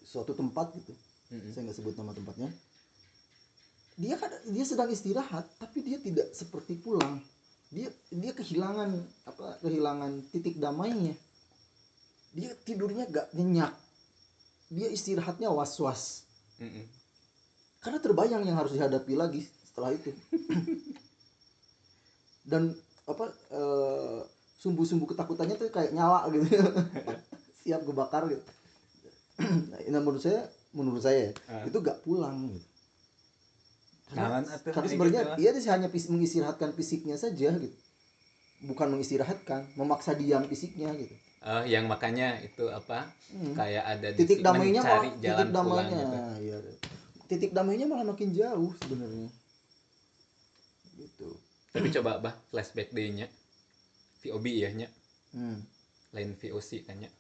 Speaker 2: suatu tempat gitu, saya nggak sebut nama tempatnya, dia sedang istirahat tapi dia tidak seperti pulang, dia kehilangan titik damainya, dia tidurnya gak nyenyak, dia istirahatnya was-was. Karena terbayang yang harus dihadapi lagi setelah itu. dan apa sumbu-sumbu ketakutannya tuh kayak nyala gitu. Siap kebakar gitu. Nah menurut saya itu gak pulang gitu. Karena sebenarnya dia hanya mengistirahatkan fisiknya saja gitu, bukan mengistirahatkan, memaksa diam fisiknya gitu.
Speaker 1: Yang makanya itu apa kayak ada
Speaker 2: titik damainya
Speaker 1: mencari
Speaker 2: malah
Speaker 1: jalan
Speaker 2: titik
Speaker 1: pulang
Speaker 2: damainya
Speaker 1: gitu.
Speaker 2: ya, titik damainya malah makin jauh sebenarnya gitu.
Speaker 1: Tapi coba bah flashback deh-nya VOB ya nya lain VOC kan nya.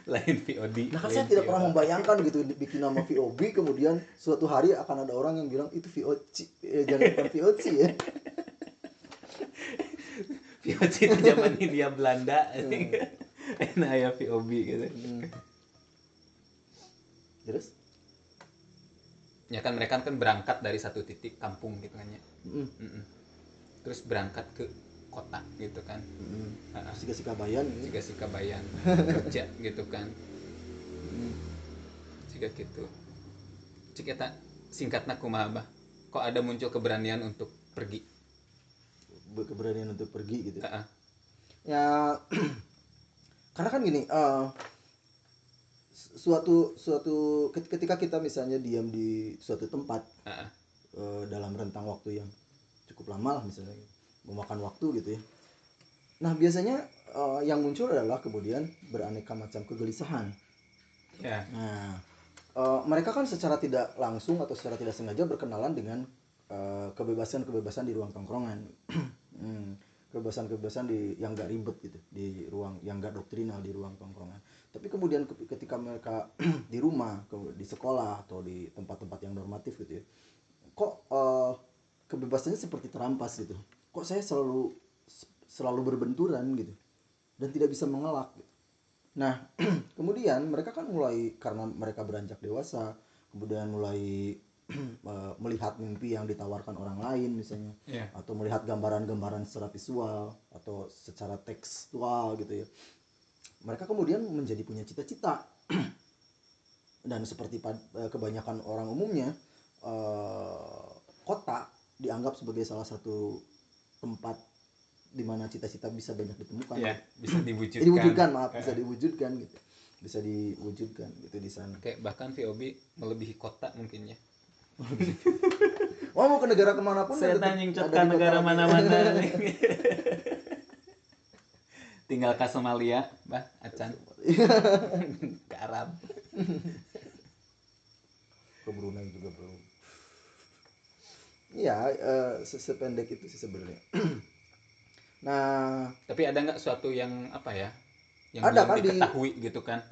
Speaker 1: Lain VOD.
Speaker 2: Nah kan saya tidak pernah membayangkan gitu bikin nama VOB kemudian suatu hari akan ada orang yang bilang itu VOC, jangan bukan VOC ya.
Speaker 1: VOC itu zaman Hindia Belanda. Nah ya VOB gitu.
Speaker 2: Terus?
Speaker 1: Ya kan mereka kan berangkat dari satu titik kampung gitu kan ya. Terus berangkat ke kota gitu kan.
Speaker 2: Sikabayan
Speaker 1: gitu. Sikabayan kerja gitu kan. Jika gitu. Cik eta singkatna kumaha bah? Kok ada muncul keberanian untuk pergi?
Speaker 2: Keberanian untuk pergi gitu. Ya karena kan gini, suatu ketika kita misalnya diam di suatu tempat dalam rentang waktu yang cukup lama lah misalnya, memakan waktu gitu ya. Nah biasanya yang muncul adalah kemudian beraneka macam kegelisahan. Nah mereka kan secara tidak langsung atau secara tidak sengaja berkenalan dengan kebebasan di ruang tongkrongan. Kebebasan yang gak ribet gitu, di ruang yang gak doktrinal di ruang tongkrongan. Tapi kemudian ketika mereka di rumah, di sekolah atau di tempat-tempat yang normatif gitu ya, kok kebebasannya seperti terampas gitu. Kok saya selalu berbenturan gitu dan tidak bisa mengelak gitu. Nah kemudian mereka kan mulai, karena mereka beranjak dewasa, kemudian mulai melihat mimpi yang ditawarkan orang lain misalnya, atau melihat gambaran-gambaran secara visual atau secara tekstual gitu ya. Mereka kemudian menjadi punya cita-cita. Dan seperti kebanyakan orang umumnya, kota dianggap sebagai salah satu tempat di mana cita-cita bisa banyak ditemukan.
Speaker 1: Bisa diwujudkan.
Speaker 2: Bisa diwujudkan gitu. Bisa diwujudkan gitu di sana.
Speaker 1: Kayak bahkan VOB melebihi kota mungkin ya.
Speaker 2: Mau ke negara kemanapun
Speaker 1: saya tanya ke negara mana-mana. Tinggal ke Somalia bah acan. Ke Arab,
Speaker 2: ke Brunei juga belum. Iya sependek itu sih sebenarnya. Nah
Speaker 1: tapi ada nggak suatu yang apa ya yang
Speaker 2: ada
Speaker 1: belum
Speaker 2: kan
Speaker 1: diketahui gitu kan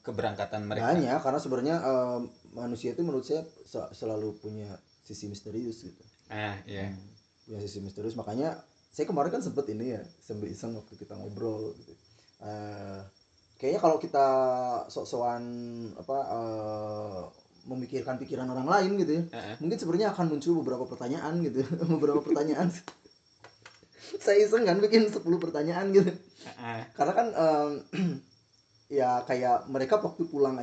Speaker 1: keberangkatan mereka?
Speaker 2: Banyak, karena sebenarnya manusia itu menurut saya selalu punya sisi misterius gitu. Punya sisi misterius, makanya saya kemarin kan sempet ini ya, sambil iseng waktu kita ngobrol gitu. Kayaknya kalau kita sok-sokan memikirkan pikiran orang lain gitu ya, mungkin sebenarnya akan muncul beberapa pertanyaan gitu. Beberapa pertanyaan. Saya iseng kan bikin 10 pertanyaan gitu. Karena kan ya kayak mereka waktu pulang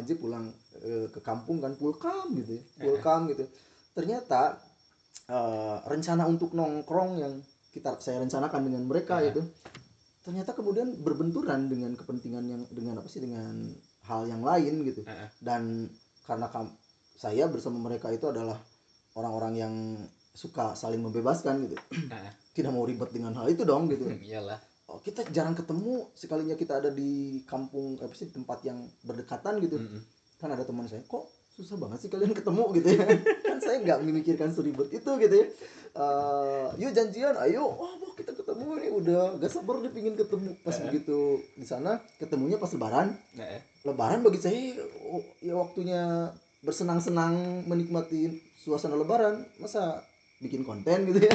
Speaker 2: ke kampung kan, pulkam gitu ya, gitu. Ternyata rencana untuk nongkrong yang saya rencanakan dengan mereka itu ternyata kemudian berbenturan dengan kepentingan yang dengan hal yang lain gitu. Dan karena saya bersama mereka itu adalah orang-orang yang suka saling membebaskan gitu. Tidak mau ribet dengan hal itu dong gitu.
Speaker 1: Iyalah.
Speaker 2: Kita jarang ketemu, sekalinya kita ada di kampung tempat yang berdekatan gitu. Kan ada teman saya, kok susah banget sih kalian ketemu gitu ya. Kan saya nggak memikirkan seribet itu gitu ya. Yuk janjian, ayo, kita ketemu nih, udah gak sabar nih pingin ketemu. Pas begitu di sana ketemunya pas lebaran. Lebaran bagi saya ya waktunya bersenang-senang, menikmati suasana lebaran, masa bikin konten gitu ya.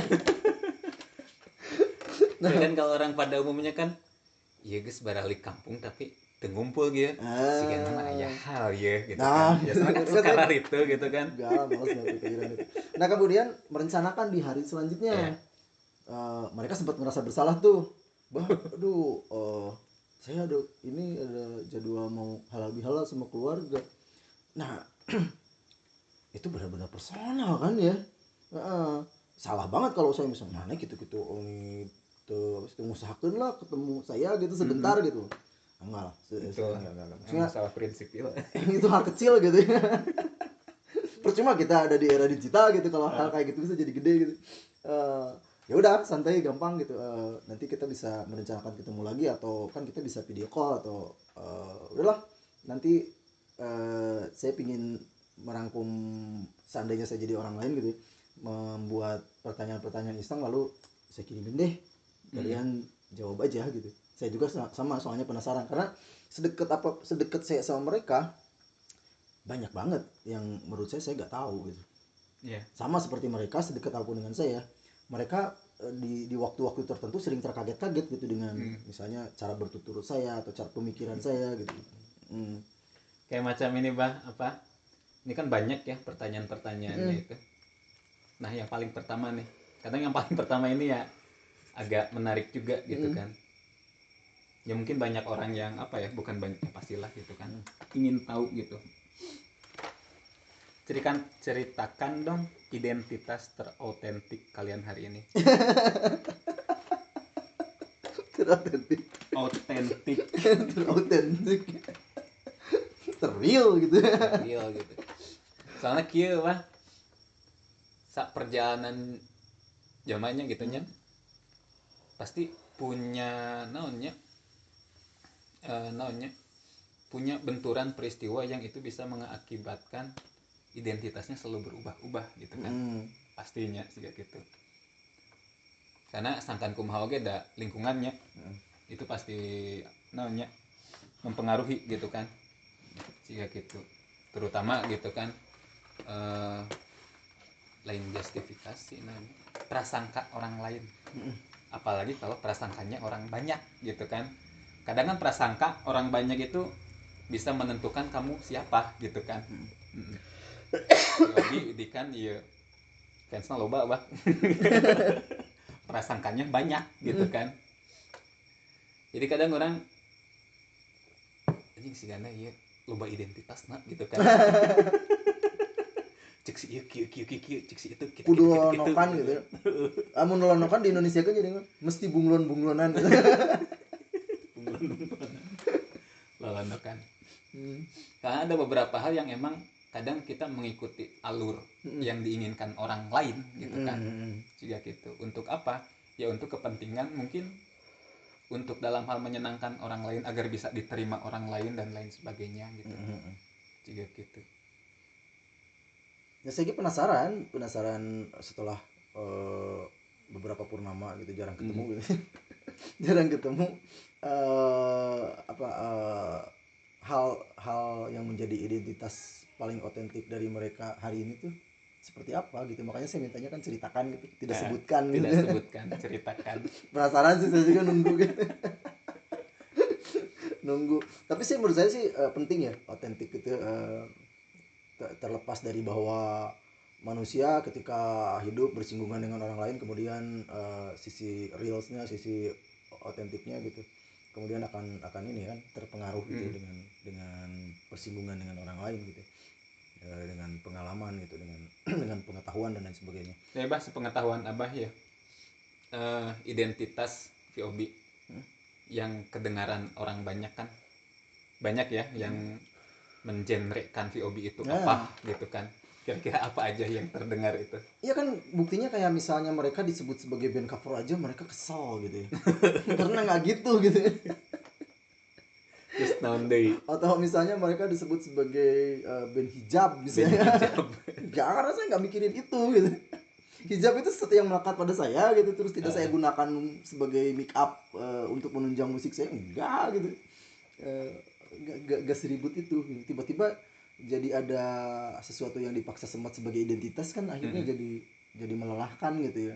Speaker 1: Nah kan kalau orang pada umumnya kan iya guys baralik kampung tapi tengumpul gitu sih nama ayah hal ya gitu kan biasanya kan suka itu gitu kan
Speaker 2: enggak, malas nggak kepikiran itu. Nah kemudian merencanakan di hari selanjutnya mereka sempat merasa bersalah tuh, aduh saya ada jadwal mau halal bihalal sama keluarga. Nah itu benar-benar personal kan ya. Heeh. Salah banget kalau saya misalnya mana gitu-gitu itu ngusahakeun lah ketemu saya gitu sebentar gitu. Enggak lah,
Speaker 1: Itu
Speaker 2: saya enggak.
Speaker 1: emang
Speaker 2: Maksudnya
Speaker 1: masalah prinsip ya.
Speaker 2: itu hal kecil gitu ya. Percuma kita ada di era digital gitu kalau hal
Speaker 1: Eh,
Speaker 2: kayak gitu bisa jadi gede gitu. Eh, ya udah santai gampang gitu. Nanti kita bisa merencanakan ketemu lagi atau kan kita bisa video call atau udahlah nanti saya pingin merangkum seandainya saya jadi orang lain gitu ya, membuat pertanyaan-pertanyaan iseng lalu saya kirimin deh kalian jawab aja gitu. Saya juga sama soalnya penasaran karena sedekat saya sama mereka banyak banget yang menurut saya nggak tahu gitu.
Speaker 1: Iya.
Speaker 2: Sama seperti mereka sedekat apapun dengan saya, mereka di waktu-waktu tertentu sering terkaget-kaget gitu dengan misalnya cara bertutur saya atau cara pemikiran saya gitu.
Speaker 1: Kayak macam ini bah apa? Ini kan banyak ya pertanyaan-pertanyaannya itu. Nah yang paling pertama nih, kadang yang paling pertama ini ya agak menarik juga gitu kan. Ya mungkin banyak orang yang apa ya, bukan banyak pastilah gitu kan, ingin tahu gitu. Ceritakan dong identitas terautentik kalian hari ini.
Speaker 2: Terautentik,
Speaker 1: Autentik,
Speaker 2: terautentik, terreal gitu.
Speaker 1: real gitu. Soalnya kieu lah sak perjalanan zamannya gitunya pasti punya naonnya naonnya punya benturan peristiwa yang itu bisa mengakibatkan identitasnya selalu berubah-ubah gitu kan. Pastinya sih kayak gitu. Karena sangkan kumaha oge da lingkungannya. Itu pasti naonnya mempengaruhi gitu kan. Sih kayak gitu. Terutama gitu kan lain justifikasi namanya prasangka orang lain. Apalagi kalau prasangkanya orang banyak gitu kan. Kadang kan prasangka orang banyak itu bisa menentukan kamu siapa gitu kan. Di kan iya fansnya loba bah. Prasangkanya banyak gitu kan. Jadi kadang orang anjing si Gana iya loba identitas nak gitu kan. Cek si iya kieu cek si itu gitu
Speaker 2: Kudu
Speaker 1: gitu
Speaker 2: lonokan gitu ya. Amun lonokan di Indonesia kan jadi mesti bunglon-bunglonan gitu.
Speaker 1: lolonokan. Karena ada beberapa hal yang emang kadang kita mengikuti alur yang diinginkan orang lain gitu kan. Juga gitu. Untuk apa? Ya untuk kepentingan mungkin untuk dalam hal menyenangkan orang lain agar bisa diterima orang lain dan lain sebagainya gitu. Juga gitu.
Speaker 2: Ya saya penasaran setelah beberapa purnama gitu jarang ketemu gitu. Jarang ketemu hal yang menjadi identitas paling otentik dari mereka hari ini tuh seperti apa gitu. Makanya saya mintanya kan ceritakan gitu, tidak sebutkan
Speaker 1: Tidak
Speaker 2: gitu.
Speaker 1: sebutkan, ceritakan.
Speaker 2: Penasaran sih saya juga nunggu gitu. Nunggu. Tapi sih menurut saya sih penting ya otentik gitu, terlepas dari bahwa manusia ketika hidup bersinggungan dengan orang lain kemudian sisi realsnya, sisi otentiknya gitu kemudian akan ini kan terpengaruh gitu dengan bersinggungan dengan orang lain gitu, dengan pengalaman gitu, dengan dengan pengetahuan dan lain sebagainya.
Speaker 1: Ya bah sepengetahuan abah ya identitas VOB yang kedengaran orang banyak kan banyak ya yang mengenrekan VOB itu apa gitu kan, kira-kira apa aja yang terdengar itu.
Speaker 2: Iya kan buktinya kayak misalnya mereka disebut sebagai band cover aja mereka kesel gitu ya. Karena nggak gitu gitu ya.
Speaker 1: Terus naon deui
Speaker 2: Atau misalnya mereka disebut sebagai band hijab misalnya.
Speaker 1: hijab.
Speaker 2: Ya karena saya nggak mikirin itu gitu. Hijab itu sesuatu yang melekat pada saya gitu terus tidak saya gunakan sebagai make up untuk menunjang musik saya, enggak gitu. Gak seribut itu. Tiba-tiba jadi ada sesuatu yang dipaksa semat sebagai identitas kan akhirnya jadi melelahkan gitu ya.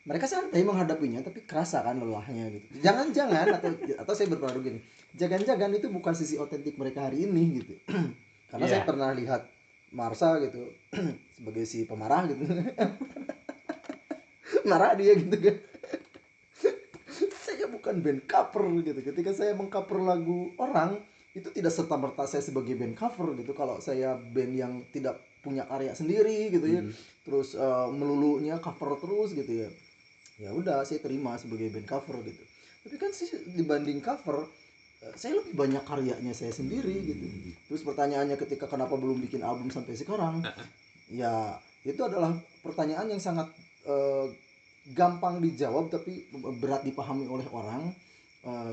Speaker 2: Mereka santai menghadapinya tapi kerasa kan lelahnya gitu. Jangan-jangan atau saya berpengaruh gini. Jangan-jangan itu bukan sisi otentik mereka hari ini gitu. Karena saya pernah lihat Marsa gitu sebagai si pemarah gitu. Marah dia gitu kan. Saya bukan band cover gitu. Ketika saya mengcover lagu orang itu tidak serta merta saya sebagai band cover gitu. Kalau saya band yang tidak punya karya sendiri gitu ya. Terus melulunya cover terus gitu ya. Ya udah saya terima sebagai band cover gitu. Tapi kan sih dibanding cover saya lebih banyak karyanya saya sendiri gitu. Terus pertanyaannya ketika kenapa belum bikin album sampai sekarang? Ya itu adalah pertanyaan yang sangat gampang dijawab tapi berat dipahami oleh orang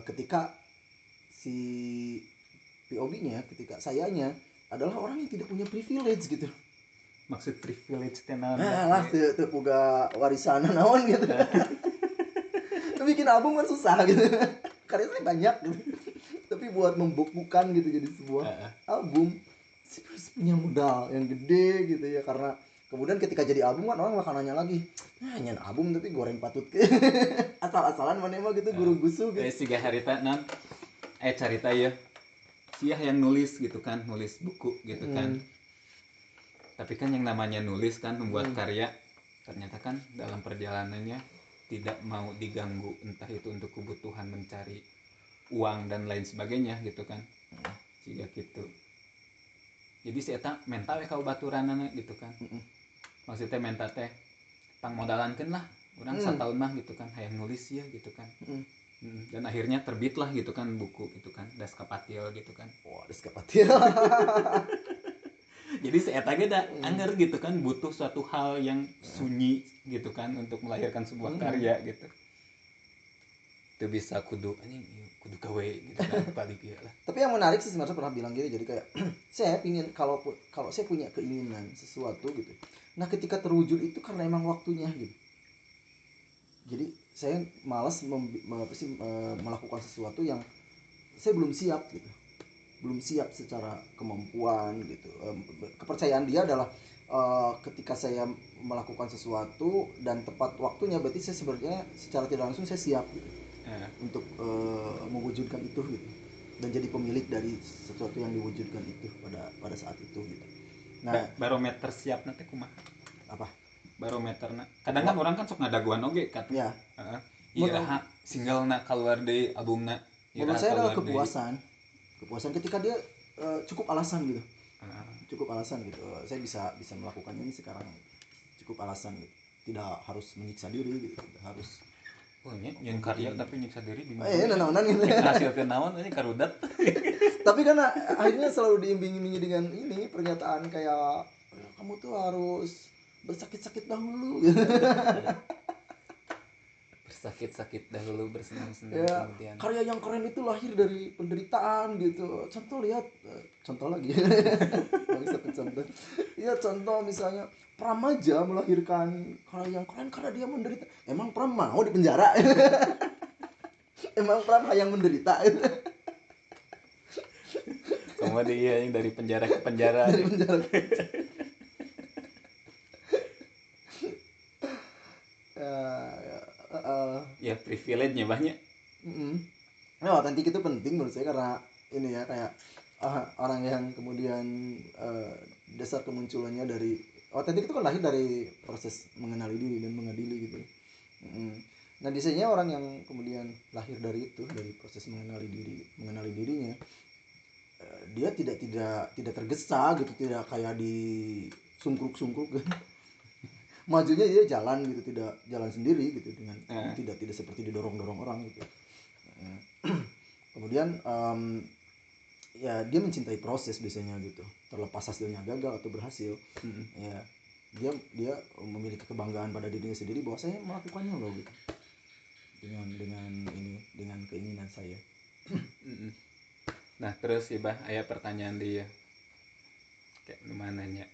Speaker 2: ketika si POV-nya, ketika sayanya adalah orang yang tidak punya privilege gitu.
Speaker 1: Maksud privilege tenan
Speaker 2: Lah teu boga warisan naon gitu. Bikin album kan susah gitu. Karya saya banyak gitu. Tapi buat membukukan gitu jadi sebuah album sih harus punya modal yang gede gitu ya, karena kemudian ketika jadi album kan orang bakal nanya lagi, nyan album tapi goreng patut ke asal-asalan mana mah gitu guru gusu gitu.
Speaker 1: Siga harita nan carita ya siah yang nulis gitu kan, nulis buku gitu kan. Tapi kan yang namanya nulis kan, membuat karya, ternyata kan dalam perjalanannya tidak mau diganggu, entah itu untuk kebutuhan mencari uang dan lain sebagainya gitu kan. Jika gitu. Jadi si eta mental ya kau baturanana gitu kan. Maksudnya mental teh pangmodalankeun lah. Orang 1 tahun mah gitu kan, hayang nulis ya gitu kan. Dan akhirnya terbit lah gitu kan buku gitu kan, Das Kapatil gitu kan.
Speaker 2: Wah, Das Kapatil.
Speaker 1: Jadi si eta ge da anger gitu kan, butuh suatu hal yang sunyi gitu kan untuk melahirkan sebuah karya gitu. Itu bisa kudu gawe gitu kan balik ya lah.
Speaker 2: Tapi yang menarik sih sebenarnya pernah bilang gitu, jadi kayak saya pingin kalau saya punya keinginan sesuatu gitu. Nah, ketika terwujud itu karena emang waktunya gitu. Jadi saya malas melakukan sesuatu yang saya belum siap gitu. Belum siap secara kemampuan gitu. Kepercayaan dia adalah ketika saya melakukan sesuatu dan tepat waktunya, berarti saya sebenarnya secara tidak langsung saya siap gitu. Untuk mewujudkan itu gitu, dan jadi pemilik dari sesuatu yang diwujudkan itu pada saat itu gitu.
Speaker 1: Nah, barometer siap nanti kumaha?
Speaker 2: Apa?
Speaker 1: Barometer na. Kadang kan orang kan sok ngadaguan oge kan.
Speaker 2: Ya.
Speaker 1: Iya, single na keluar deui, album na.
Speaker 2: Menurut saya adalah kepuasan. Kepuasan ketika dia cukup alasan gitu. Cukup alasan gitu. Saya bisa melakukannya ini sekarang. Cukup alasan gitu. Tidak harus menyiksa diri gitu. Tidak harus
Speaker 1: yang karya tapi nyiksa diri bingung.
Speaker 2: Naon gitu.
Speaker 1: Hasil teh naon ini karudat.
Speaker 2: Tapi kan akhirnya selalu diimbing-imbingi dengan ini pernyataan kayak kamu tuh harus bersakit-sakit dahulu.
Speaker 1: Bersakit-sakit dahulu, bersenang-senang
Speaker 2: ya,
Speaker 1: kemudian.
Speaker 2: Karya yang keren itu lahir dari penderitaan gitu. Contoh lihat, contoh lagi. Contoh. Iya, contoh misalnya Pramaja melahirkan karya yang keren karena dia menderita. Emang Pram mau di penjara? Emang Pram yang menderita?
Speaker 1: Kamu dia yang dari penjara ke penjara.
Speaker 2: Dari penjara.
Speaker 1: Ya privilege-nya banyak.
Speaker 2: Nah, otentik itu penting menurut saya karena ini ya kayak orang yang kemudian dasar kemunculannya dari otentik itu kan lahir dari proses mengenali diri dan mengadili gitu. Nah, biasanya orang yang kemudian lahir dari itu, dari proses mengenali dirinya, dia tidak tergesa gitu, tidak kayak di sungkruk gitu. Majunya dia jalan gitu, tidak jalan sendiri gitu, dengan tidak seperti didorong orang gitu. Kemudian ya dia mencintai proses biasanya gitu, terlepas hasilnya gagal atau berhasil. Ya dia memiliki kebanggaan pada dirinya sendiri bahwa saya melakukannya loh gitu, dengan keinginan saya.
Speaker 1: Nah terus sih bah, aya pertanyaan dia kayak gimana nya.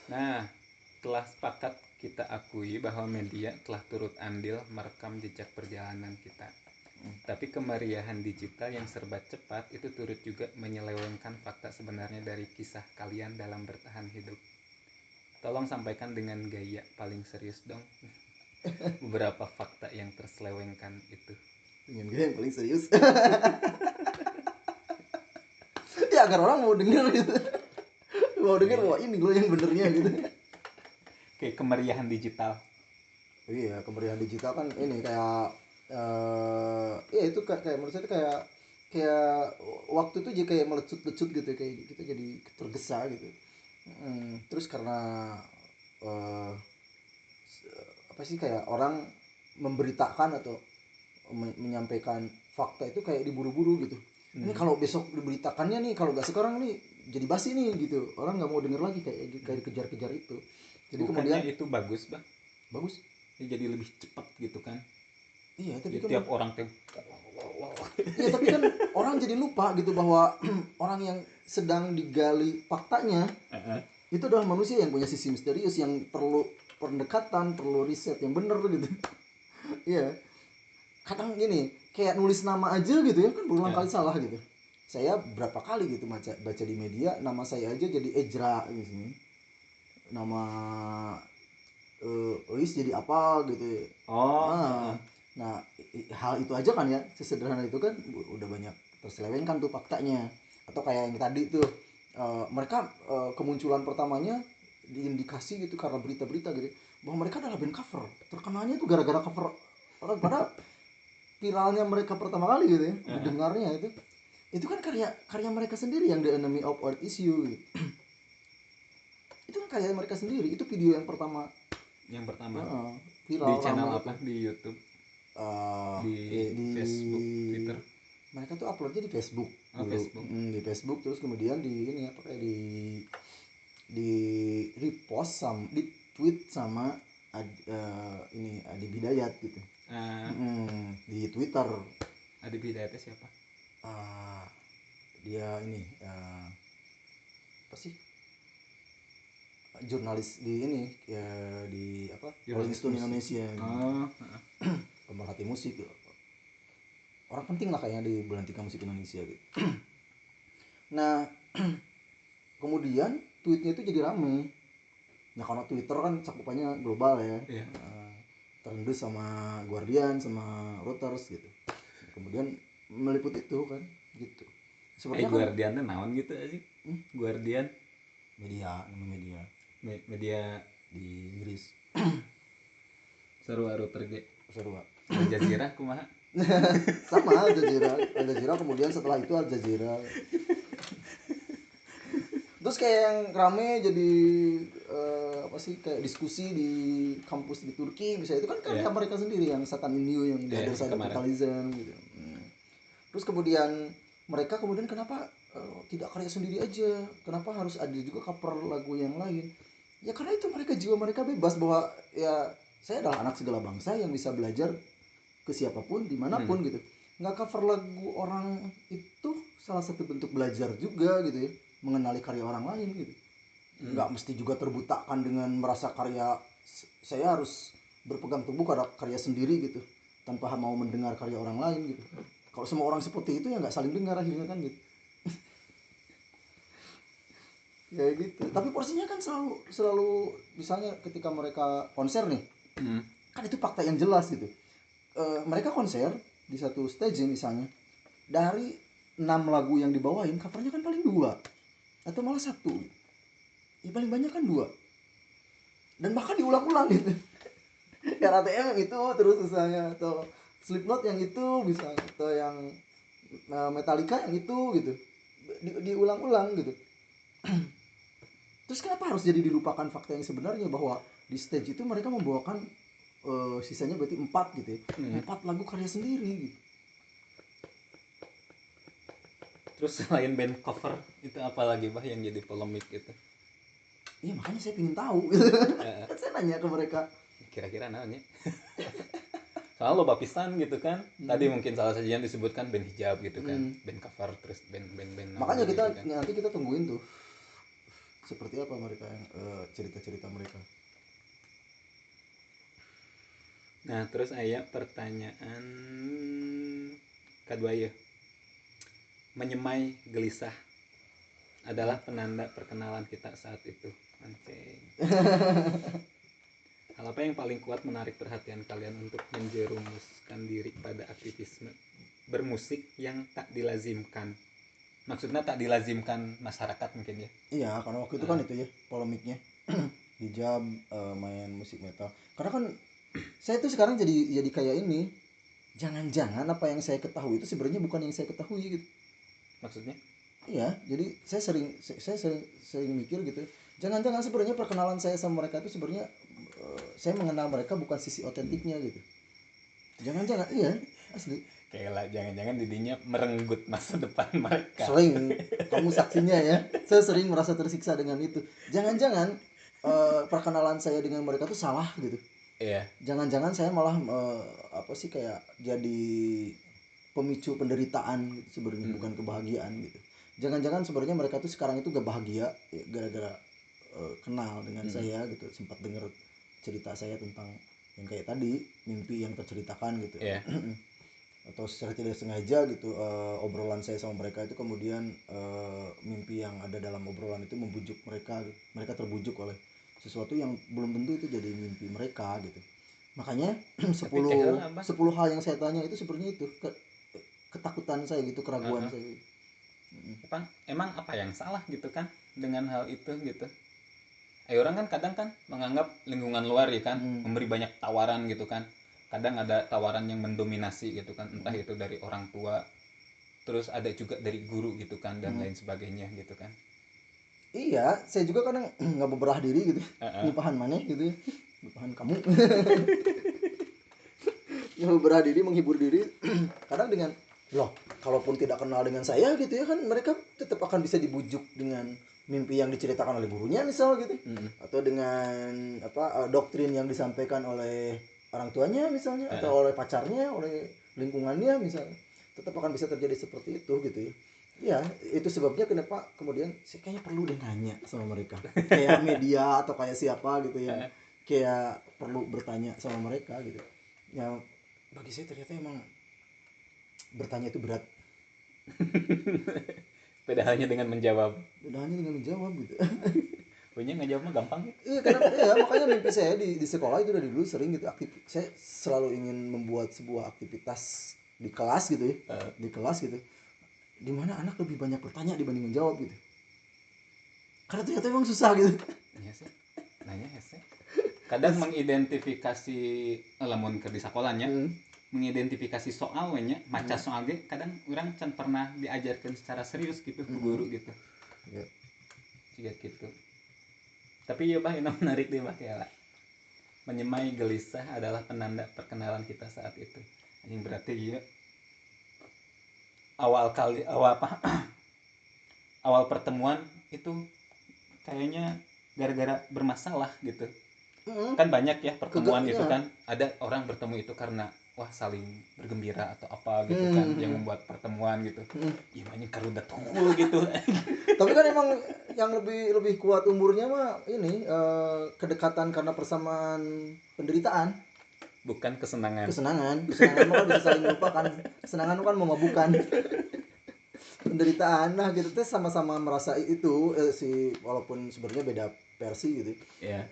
Speaker 1: Nah, telah sepakat kita akui bahwa media telah turut andil merekam jejak perjalanan kita. Tapi kemeriahan digital yang serba cepat itu turut juga menyelewengkan fakta sebenarnya dari kisah kalian dalam bertahan hidup. Tolong sampaikan dengan gaya paling serius dong beberapa fakta yang terselewengkan itu.
Speaker 2: Dengan gaya yang paling serius. Ya agar orang mau denger gitu. Mau denger wah ini lo yang benernya gitu.
Speaker 1: Kayak kemeriahan digital.
Speaker 2: Iya, kemeriahan digital kan ini kayak ya itu kayak menurut saya itu kayak kayak waktu itu jadi kayak melecut-lecut gitu, kayak kita jadi tergesa gitu. Terus karena eh, apa sih, kayak orang memberitakan atau menyampaikan fakta itu kayak diburu-buru gitu. Ini kalau besok diberitakannya nih, kalau nggak sekarang nih jadi basi nih gitu. Orang nggak mau denger lagi, kayak dikejar-kejar itu. Jadi
Speaker 1: Bukannya
Speaker 2: kemudian
Speaker 1: itu bagus bah,
Speaker 2: bagus.
Speaker 1: jadi lebih cepat gitu kan.
Speaker 2: Iya, tapi
Speaker 1: Jadi
Speaker 2: kan
Speaker 1: tiap orang tuh
Speaker 2: iya, tapi kan orang jadi lupa gitu bahwa orang yang sedang digali faktanya itu adalah manusia yang punya sisi misterius, yang perlu pendekatan, perlu riset yang bener gitu. Iya, kadang gini, kayak nulis nama aja gitu ya kan berulang kali salah gitu. Saya berapa kali gitu baca di media, nama saya aja jadi Ejra gitu, nama Ois jadi apa gitu. Nah, hal itu aja kan ya, sesederhana itu kan udah banyak terselewengkan tuh faktanya. Atau kayak yang tadi tuh, mereka kemunculan pertamanya diindikasi gitu karena berita-berita gitu bahwa mereka adalah band cover, terkenalnya tuh gara-gara cover. Padahal viralnya mereka pertama kali gitu ya, didengarnya itu kan karya mereka sendiri, yang The Enemy of Earth Is You gitu. Itu kan karya mereka sendiri, itu video yang pertama viral,
Speaker 1: di channel
Speaker 2: ramai
Speaker 1: apa
Speaker 2: itu.
Speaker 1: di YouTube, di
Speaker 2: di
Speaker 1: Facebook, Twitter.
Speaker 2: Mereka tuh uploadnya di Facebook dulu.
Speaker 1: Facebook.
Speaker 2: Di Facebook, terus kemudian di ini apa, kayak di repost sama di tweet sama ini Adi Bidayat gitu. Di Twitter.
Speaker 1: Adi Bidayatnya siapa?
Speaker 2: Dia ini apa sih, jurnalis di ini ya, di apa, Rolling Stone Indonesia gitu. Pemerhati musik, orang penting lah kayaknya di belantika musik Indonesia gitu. Nah, kemudian tweetnya itu jadi rame. Nah, karena Twitter kan cakupannya global ya, terendus sama Guardian sama Reuters gitu. Kemudian meliput itu kan gitu.
Speaker 1: Sebenarnya Guardian tuh naon gitu aja. Guardian media
Speaker 2: di Inggris.
Speaker 1: seru terge.
Speaker 2: Seru.
Speaker 1: Al Jazeera kumaha?
Speaker 2: Sama Al Jazeera kemudian setelah itu Al Jazeera. Terus kayak yang rame jadi apa sih, kayak diskusi di kampus di Turki bisa, itu kan karya mereka sendiri, yang Satan in You, yang The Other Side of Totalism gitu. Terus kemudian mereka kenapa tidak karya sendiri aja, kenapa harus ada juga cover lagu yang lain? Ya karena itu mereka, jiwa mereka bebas bahwa ya saya adalah anak segala bangsa yang bisa belajar ke siapapun dimanapun gitu. Nggak cover lagu orang itu salah satu bentuk belajar juga gitu ya, mengenali karya orang lain gitu. Nggak mesti juga terbutakan dengan merasa karya saya harus berpegang teguh pada karya sendiri gitu tanpa mau mendengar karya orang lain gitu. Kalau semua orang seperti itu ya nggak saling dengar akhirnya kan gitu. Kayak gitu. Tapi porsinya kan selalu misalnya ketika mereka konser nih, kan itu fakta yang jelas gitu. Mereka konser di satu stage misalnya, dari 6 lagu yang dibawain covernya kan paling 2 atau malah 1, ya paling banyak kan 2, dan bahkan diulang-ulang gitu. RATM yang itu terus misalnya, atau Slipknot yang itu misalnya, atau yang Metallica yang itu gitu, diulang-ulang gitu. Terus kenapa harus jadi dilupakan fakta yang sebenarnya bahwa di stage itu mereka membawakan sisanya berarti 4 gitu ya, 4 lagu karya sendiri gitu.
Speaker 1: Terus selain band cover itu apa lagi bah yang jadi polemik gitu?
Speaker 2: Iya, makanya saya pengen tahu gitu. Kan saya nanya ke mereka
Speaker 1: kira-kira namanya. Soalnya lo bapisan gitu kan. Tadi mungkin salah satu yang disebutkan band hijab gitu kan, band cover, terus band
Speaker 2: makanya kita
Speaker 1: gitu kan.
Speaker 2: nanti kita tungguin tuh seperti apa mereka, cerita-cerita mereka.
Speaker 1: Nah terus aya pertanyaan kedua ya, menyemai gelisah adalah penanda perkenalan kita saat itu. Mancing. Hal apa yang paling kuat menarik perhatian kalian untuk menjerumuskan diri pada aktivisme bermusik yang tak dilazimkan? Maksudnya tak dilazimkan masyarakat mungkin ya?
Speaker 2: Iya, karena waktu itu kan itu ya polemiknya. Hijab, main musik metal. Karena kan saya tuh sekarang jadi kayak ini, jangan-jangan apa yang saya ketahui itu sebenarnya bukan yang saya ketahui gitu.
Speaker 1: Maksudnya?
Speaker 2: Iya, jadi saya sering mikir gitu. Jangan-jangan sebenarnya perkenalan saya sama mereka itu sebenarnya saya mengenal mereka bukan sisi otentiknya gitu. Jangan-jangan iya, asli.
Speaker 1: Kayak lah, jangan-jangan didinya merenggut masa depan mereka.
Speaker 2: Sering, kamu saksinya ya. Saya sering merasa tersiksa dengan itu. Jangan-jangan perkenalan saya dengan mereka tuh salah gitu.
Speaker 1: Iya.
Speaker 2: Jangan-jangan saya malah apa sih kayak jadi pemicu penderitaan gitu sebenarnya, bukan kebahagiaan gitu. Jangan-jangan sebenarnya mereka tuh sekarang itu gak bahagia ya, gara-gara kenal dengan saya gitu, sempat dengar cerita saya tentang yang kayak tadi, mimpi yang terceritakan gitu.
Speaker 1: Iya.
Speaker 2: Atau secara tidak sengaja gitu obrolan saya sama mereka itu kemudian mimpi yang ada dalam obrolan itu membujuk mereka gitu. Mereka terbujuk oleh sesuatu yang belum tentu itu jadi mimpi mereka gitu. Makanya 10 hal yang saya tanya itu sebenarnya itu ketakutan saya gitu, keraguan saya.
Speaker 1: Emang apa yang salah gitu kan dengan hal itu gitu? Orang kan kadang kan menganggap lingkungan luar ya kan memberi banyak tawaran gitu kan. Kadang ada tawaran yang mendominasi gitu kan, entah itu dari orang tua, terus ada juga dari guru gitu kan, dan lain sebagainya gitu kan.
Speaker 2: Iya, saya juga kadang nggak beberah diri gitu, nyumpahan maneh gitu, nyumpahan kamu. Ya beberah diri, menghibur diri, kadang dengan loh, kalaupun tidak kenal dengan saya gitu ya kan, mereka tetap akan bisa dibujuk dengan mimpi yang diceritakan oleh gurunya misal gitu, atau dengan apa doktrin yang disampaikan oleh orang tuanya misalnya, atau oleh pacarnya, oleh lingkungannya misalnya, tetap akan bisa terjadi seperti itu gitu ya. Ya, itu sebabnya kenapa kemudian saya kayaknya perlu deh nanya sama mereka. Kayak media atau kayak siapa gitu ya. Kayak perlu bertanya sama mereka gitu. Ya, bagi saya ternyata emang bertanya itu berat.
Speaker 1: Beda halnya dengan menjawab.
Speaker 2: Beda halnya dengan menjawab gitu.
Speaker 1: Punya ngejawab mah gampang ya.
Speaker 2: Iya, karena ya makanya mimpi saya di sekolah itu dari dulu sering gitu saya selalu ingin membuat sebuah aktivitas di kelas gitu ya. Di kelas gitu. Di mana anak lebih banyak bertanya dibanding menjawab gitu. Karena ternyata emang susah gitu.
Speaker 1: Iya sih. Nanya hese. Kadang mengidentifikasi lamun ke di sekolahnya, mengidentifikasi soalnya, maca soal ge kadang orang can pernah diajarkan secara serius gitu ke guru gitu.
Speaker 2: Iya.
Speaker 1: Juga gitu. Tapi ya bah, ini menarik deh bah kayak menyemai gelisah adalah penanda perkenalan kita saat itu. Yang berarti ya awal awal pertemuan itu kayaknya gara-gara bermasalah gitu. Kan banyak ya pertemuan gitu kan, ada orang bertemu itu karena wah saling bergembira atau apa gitu kan, yang membuat pertemuan gitu. Gimana karuda tunggul gitu.
Speaker 2: Tapi kan emang yang lebih kuat umurnya mah ini kedekatan karena persamaan penderitaan.
Speaker 1: Bukan kesenangan.
Speaker 2: Kesenangan mah kan bisa saling melupakan. Kesenangan kan memabukkan. Penderitaan nah gitu teh sama-sama merasa itu si walaupun sebenarnya beda versi gitu.
Speaker 1: Yeah.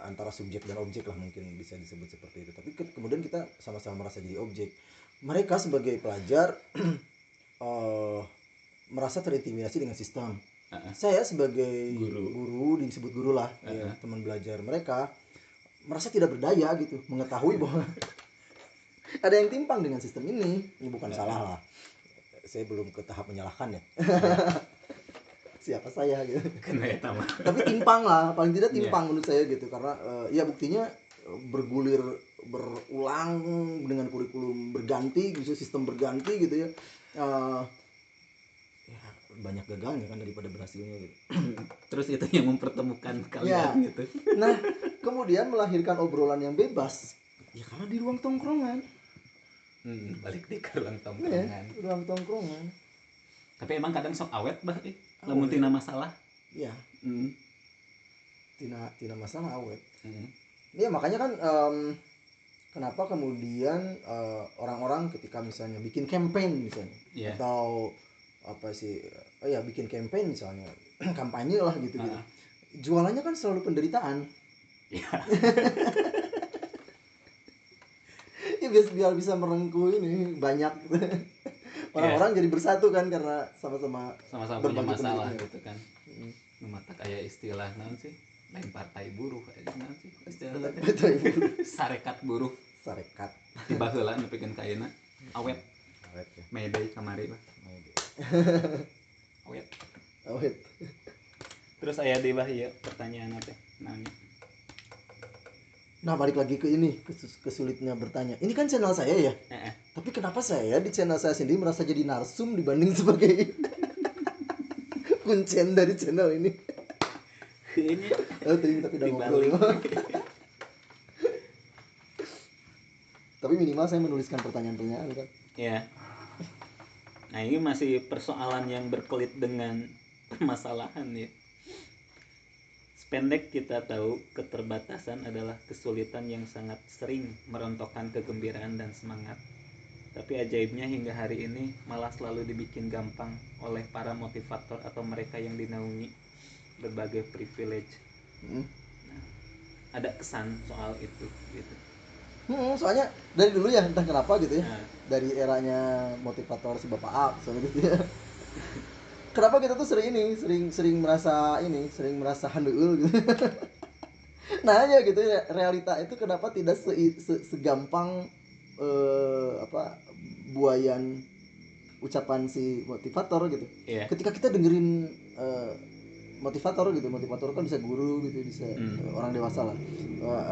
Speaker 2: Antara subjek dan objek lah mungkin bisa disebut seperti itu. Tapi kemudian kita sama-sama merasa jadi objek. Mereka sebagai pelajar merasa terintimidasi dengan sistem. Saya sebagai guru disebut guru lah, ya, teman belajar mereka merasa tidak berdaya gitu, mengetahui bahwa ada yang timpang dengan sistem ini. Ini bukan salah lah. Saya belum ke tahap menyalahkan ya. Siapa saya gitu. Tapi timpang lah, paling tidak timpang menurut saya gitu, karena ya buktinya bergulir berulang dengan kurikulum berganti, gitu, sistem berganti gitu ya. Ya banyak gagalnya kan daripada berhasilnya gitu.
Speaker 1: Terus itu yang mempertemukan kalian gitu.
Speaker 2: Nah, kemudian melahirkan obrolan yang bebas. Ya karena di ruang tongkrongan.
Speaker 1: Balik di ruang tongkrongan.
Speaker 2: Ya, ruang tongkrongan.
Speaker 1: Tapi emang kadang sok awet bah lamun tina masalah.
Speaker 2: Iya. Tina masalah awet. Ya makanya kan kenapa kemudian orang-orang ketika misalnya bikin campaign misalnya, atau apa sih, bikin campaign misalnya, kampanye lah gitu. Jualannya kan selalu penderitaan. Ya biar bisa merengkuh ini banyak. Orang-orang jadi bersatu kan karena sama-sama
Speaker 1: punya masalah gitu kan. Mata kayak istilah naon sih? Lain partai buruh aja naon sih istilahnya? Sarekat buruh.
Speaker 2: sarekat
Speaker 1: tiba heula nepikeun ka ayeuna awet
Speaker 2: awet ya
Speaker 1: Mayday kamari lah awet.
Speaker 2: awet.
Speaker 1: Terus aya deui bah ieu pertanyaan teh nanya.
Speaker 2: Nah balik lagi ke ini kesulitnya bertanya. Ini kan channel saya ya. Tapi kenapa saya di channel saya sendiri merasa jadi narsum dibanding sebagai kuncen dari channel ini. Tapi udah ngobrol. Tapi minimal saya menuliskan pertanyaan-pertanyaan kan.
Speaker 1: Ya. Nah ini masih persoalan yang berkelit dengan permasalahan ya. Sependek kita tahu keterbatasan adalah kesulitan yang sangat sering merontokkan kegembiraan dan semangat. Tapi ajaibnya hingga hari ini malah selalu dibikin gampang oleh para motivator atau mereka yang dinaungi berbagai privilege. Nah, ada kesan soal itu gitu.
Speaker 2: Soalnya dari dulu ya entah kenapa gitu ya. Dari eranya motivator si Bapak A soalnya gitu ya. Kenapa kita tuh sering merasa handeul gitu. Nanya gitu ya, realita itu kenapa tidak segampang buayan ucapan si motivator gitu.
Speaker 1: Yeah.
Speaker 2: Ketika kita dengerin motivator kan bisa guru gitu, bisa orang dewasa lah.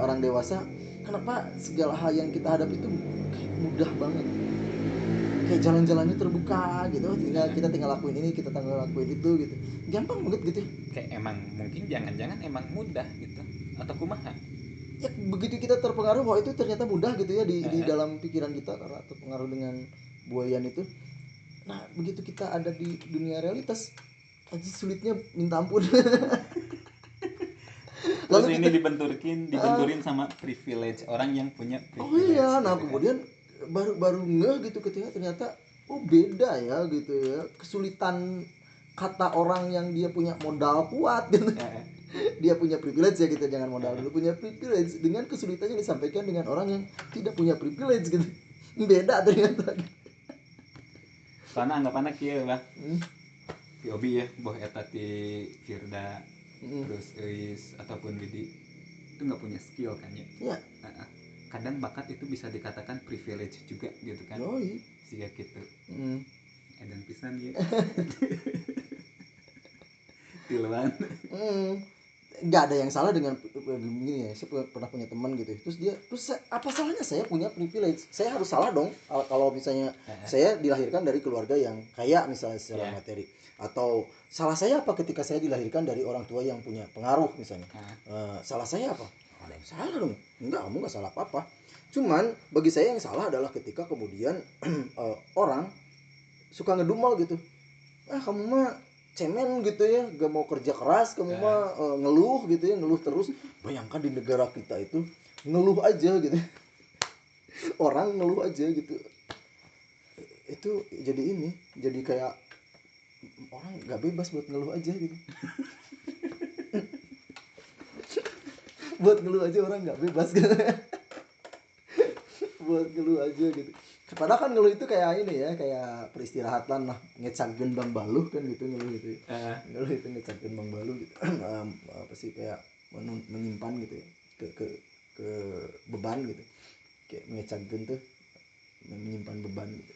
Speaker 2: Orang dewasa, kenapa segala hal yang kita hadapi itu kayak mudah banget. Kayak jalan-jalannya terbuka gitu, kita tinggal lakuin ini, kita tinggal lakuin itu gitu, gampang banget gitu.
Speaker 1: Kayak emang mungkin jangan-jangan emang mudah gitu atau kumaha?
Speaker 2: Ya begitu kita terpengaruh bahwa itu ternyata mudah gitu ya di dalam pikiran kita karena terpengaruh dengan buayan itu. Nah begitu kita ada di dunia realitas, aja sulitnya minta ampun.
Speaker 1: Lalu ini dibenturin sama privilege orang yang punya privilege.
Speaker 2: Oh iya, nah
Speaker 1: gitu
Speaker 2: kemudian baru ngeh gitu ketika ternyata beda ya gitu ya, kesulitan kata orang yang dia punya modal kuat gitu. Dia punya privilege ya gitu, jangan modal dulu, punya privilege dengan kesulitannya disampaikan dengan orang yang tidak punya privilege gitu. Beda ternyata.
Speaker 1: Karena anggapanna kieu bah. POB ya, boh eta ti Firda terus Eis ataupun Widi itu nggak punya skill kan ya.
Speaker 2: Iya.
Speaker 1: Kadang bakat itu bisa dikatakan privilege juga gitu kan. Siga gitu. Edan pisan ya. Tiluan.
Speaker 2: Nggak ada yang salah dengan begini ya. Saya pernah punya teman gitu. Terus apa salahnya saya punya privilege? Saya harus salah dong kalau misalnya saya dilahirkan dari keluarga yang kaya misalnya secara materi. Atau salah saya apa ketika saya dilahirkan dari orang tua yang punya pengaruh misalnya. Salah saya apa? Ada yang salah dong. Enggak, kamu nggak salah apa-apa. Cuman bagi saya yang salah adalah ketika kemudian orang suka ngedumel gitu. Kamu mah cemen gitu ya, gak mau kerja keras, kamu mah ngeluh gitu ya, ngeluh terus. Bayangkan di negara kita itu ngeluh aja gitu. Orang ngeluh aja gitu. Itu jadi kayak orang gak bebas buat ngeluh aja gitu. Buat ngeluh aja orang gak bebas gitu. Buat ngeluh aja gitu. Padahal kan ngeluh itu kayak ini ya, kayak peristirahatan lah, ngecagkeun bang baluh kan gitu ngeluh gitu. Ngeluh itu ngecagkeun bang baluh gitu. Apa sih kayak menyimpan gitu ya, ke beban gitu. Kayak ngecagkeun tuh menyimpan beban gitu.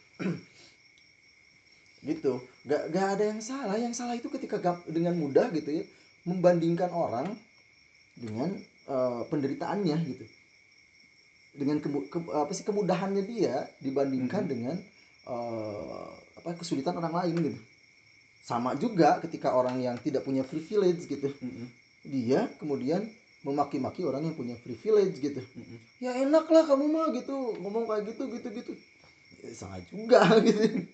Speaker 2: Gitu. Gak ada yang salah. Yang salah itu ketika dengan mudah gitu ya membandingkan orang dengan penderitaannya gitu. Dengan kemudahannya dia dibandingkan dengan kesulitan orang lain gitu. Sama juga ketika orang yang tidak punya privilege gitu, dia kemudian memaki-maki orang yang punya privilege gitu. Ya enak lah kamu mah gitu ngomong kayak gitu. Ya, salah juga gitu.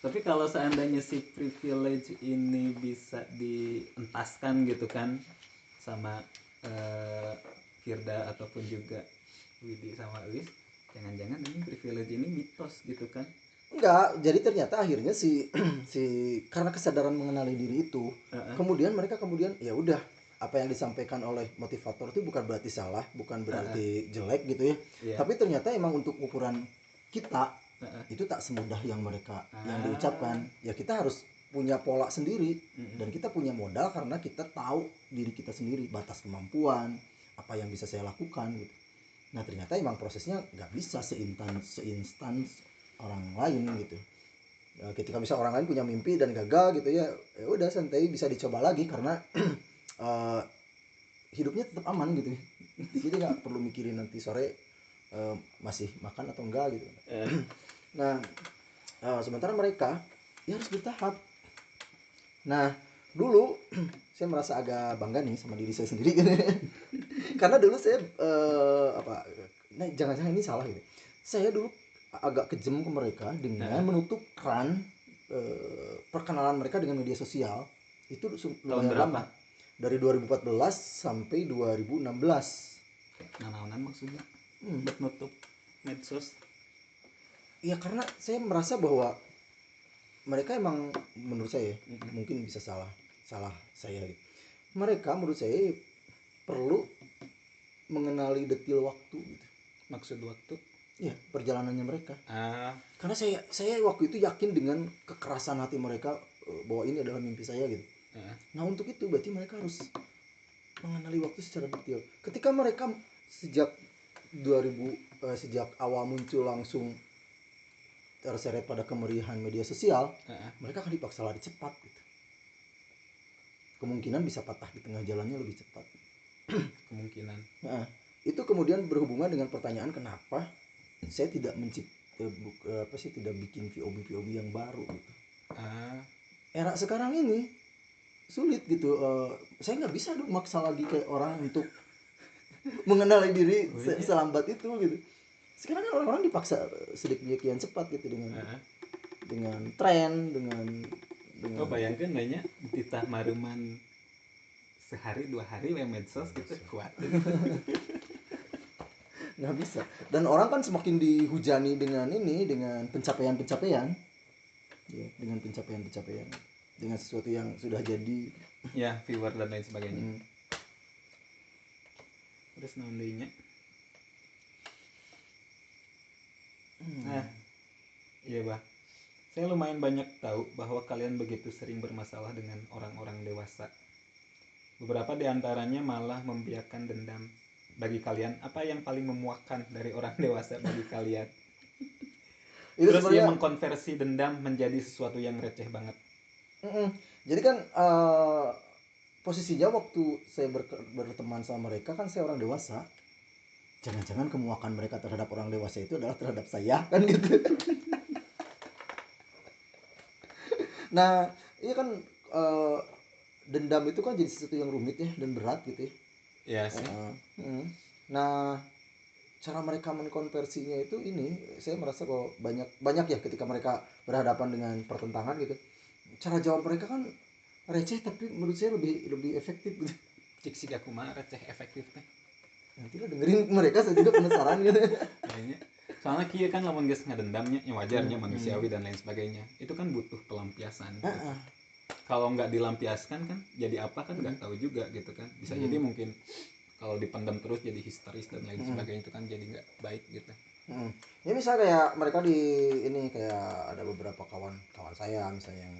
Speaker 1: Tapi kalau seandainya si privilege ini bisa dientaskan gitu kan sama Firda ataupun juga Widi sama Eis, jangan-jangan ini privilege ini mitos gitu kan?
Speaker 2: Enggak, jadi ternyata akhirnya si karena kesadaran mengenali diri itu, kemudian mereka ya udah, apa yang disampaikan oleh motivator itu bukan berarti salah, bukan berarti jelek gitu ya. Tapi ternyata emang untuk ukuran kita itu tak semudah yang mereka yang diucapkan. Ya kita harus punya pola sendiri dan kita punya modal karena kita tahu diri kita sendiri, batas kemampuan, apa yang bisa saya lakukan gitu. Nah ternyata emang prosesnya nggak bisa seinstan orang lain gitu. Ketika bisa orang lain punya mimpi dan gagal gitu ya udah santai, bisa dicoba lagi karena eh, hidupnya tetap aman gitu. Jadi nggak perlu mikirin nanti sore masih makan atau enggak gitu. Nah sementara mereka ya harus bertahap. Nah dulu saya merasa agak bangga nih sama diri saya sendiri karena dulu saya nah jangan-jangan ini salah gitu. Saya dulu agak kejam ke mereka dengan menutup keran perkenalan mereka dengan media sosial. Itu
Speaker 1: Tahun
Speaker 2: lumayan
Speaker 1: berapa?
Speaker 2: lama. Dari 2014 sampai 2016.
Speaker 1: Nanaonan maksudnya nutup medsos.
Speaker 2: Ya karena saya merasa bahwa mereka emang menurut saya mungkin bisa salah saya gitu. Mereka menurut saya perlu mengenali detil waktu gitu.
Speaker 1: Maksud waktu?
Speaker 2: Ya perjalanannya mereka.
Speaker 1: Ah,
Speaker 2: Karena saya waktu itu yakin dengan kekerasan hati mereka bahwa ini adalah mimpi saya gitu. Nah untuk itu berarti mereka harus mengenali waktu secara detail. Ketika mereka sejak 2000 sejak awal muncul langsung terseret pada kemeriahan media sosial, mereka akan dipaksa lari cepat gitu. Kemungkinan bisa patah di tengah jalannya lebih cepat.
Speaker 1: kemungkinan.
Speaker 2: Nah, itu kemudian berhubungan dengan pertanyaan kenapa saya tidak tidak bikin VOB yang baru gitu. Era sekarang ini sulit gitu. Saya nggak bisa dong maksa lagi kayak orang untuk mengenali diri selambat itu gitu. Sekarang kan orang-orang dipaksa sedemikian cepat gitu dengan tren, dengan
Speaker 1: bayangkan banyak titah maruman sehari 2 hari we medsos gitu kuat.
Speaker 2: Nggak bisa. Dan orang kan semakin dihujani dengan pencapaian-pencapaian. Ya, dengan pencapaian-pencapaian. Dengan sesuatu yang sudah jadi.
Speaker 1: Ya, viewer dan lain sebagainya. Terus naon deui nya? Nah, iya bah. Saya lumayan banyak tahu bahwa kalian begitu sering bermasalah dengan orang-orang dewasa. Beberapa di antaranya malah membiarkan dendam. Bagi kalian, apa yang paling memuakkan dari orang dewasa bagi kalian? Terus dia mengkonversi dendam menjadi sesuatu yang receh banget.
Speaker 2: Jadi kan posisinya waktu saya berteman sama mereka kan saya orang dewasa. Jangan-jangan kemuakan mereka terhadap orang dewasa itu adalah terhadap saya kan gitu. Nah, iya kan dendam itu kan jadi sesuatu yang rumit ya dan berat gitu ya.
Speaker 1: Iya sih.
Speaker 2: Nah, cara mereka mengkonversinya itu ini saya merasa bahwa banyak ya ketika mereka berhadapan dengan pertentangan gitu. Cara jawab mereka kan receh tapi menurut saya lebih efektif gitu.
Speaker 1: Cik sih aku mah receh efektif teh.
Speaker 2: Nantilah dengerin mereka, saya juga penasaran gitu.
Speaker 1: Kayaknya soalnya kia kan lamun geus ngadendamnya ya wajarnya manusiawi dan lain sebagainya. Itu kan butuh pelampiasan. Gitu. Kalau nggak dilampiaskan kan jadi apa kan nggak tahu juga gitu kan. Bisa jadi mungkin kalau dipendam terus jadi histeris dan lain sebagainya itu kan jadi nggak baik gitu.
Speaker 2: Ya misalnya kayak mereka di ini kayak ada beberapa kawan saya misalnya yang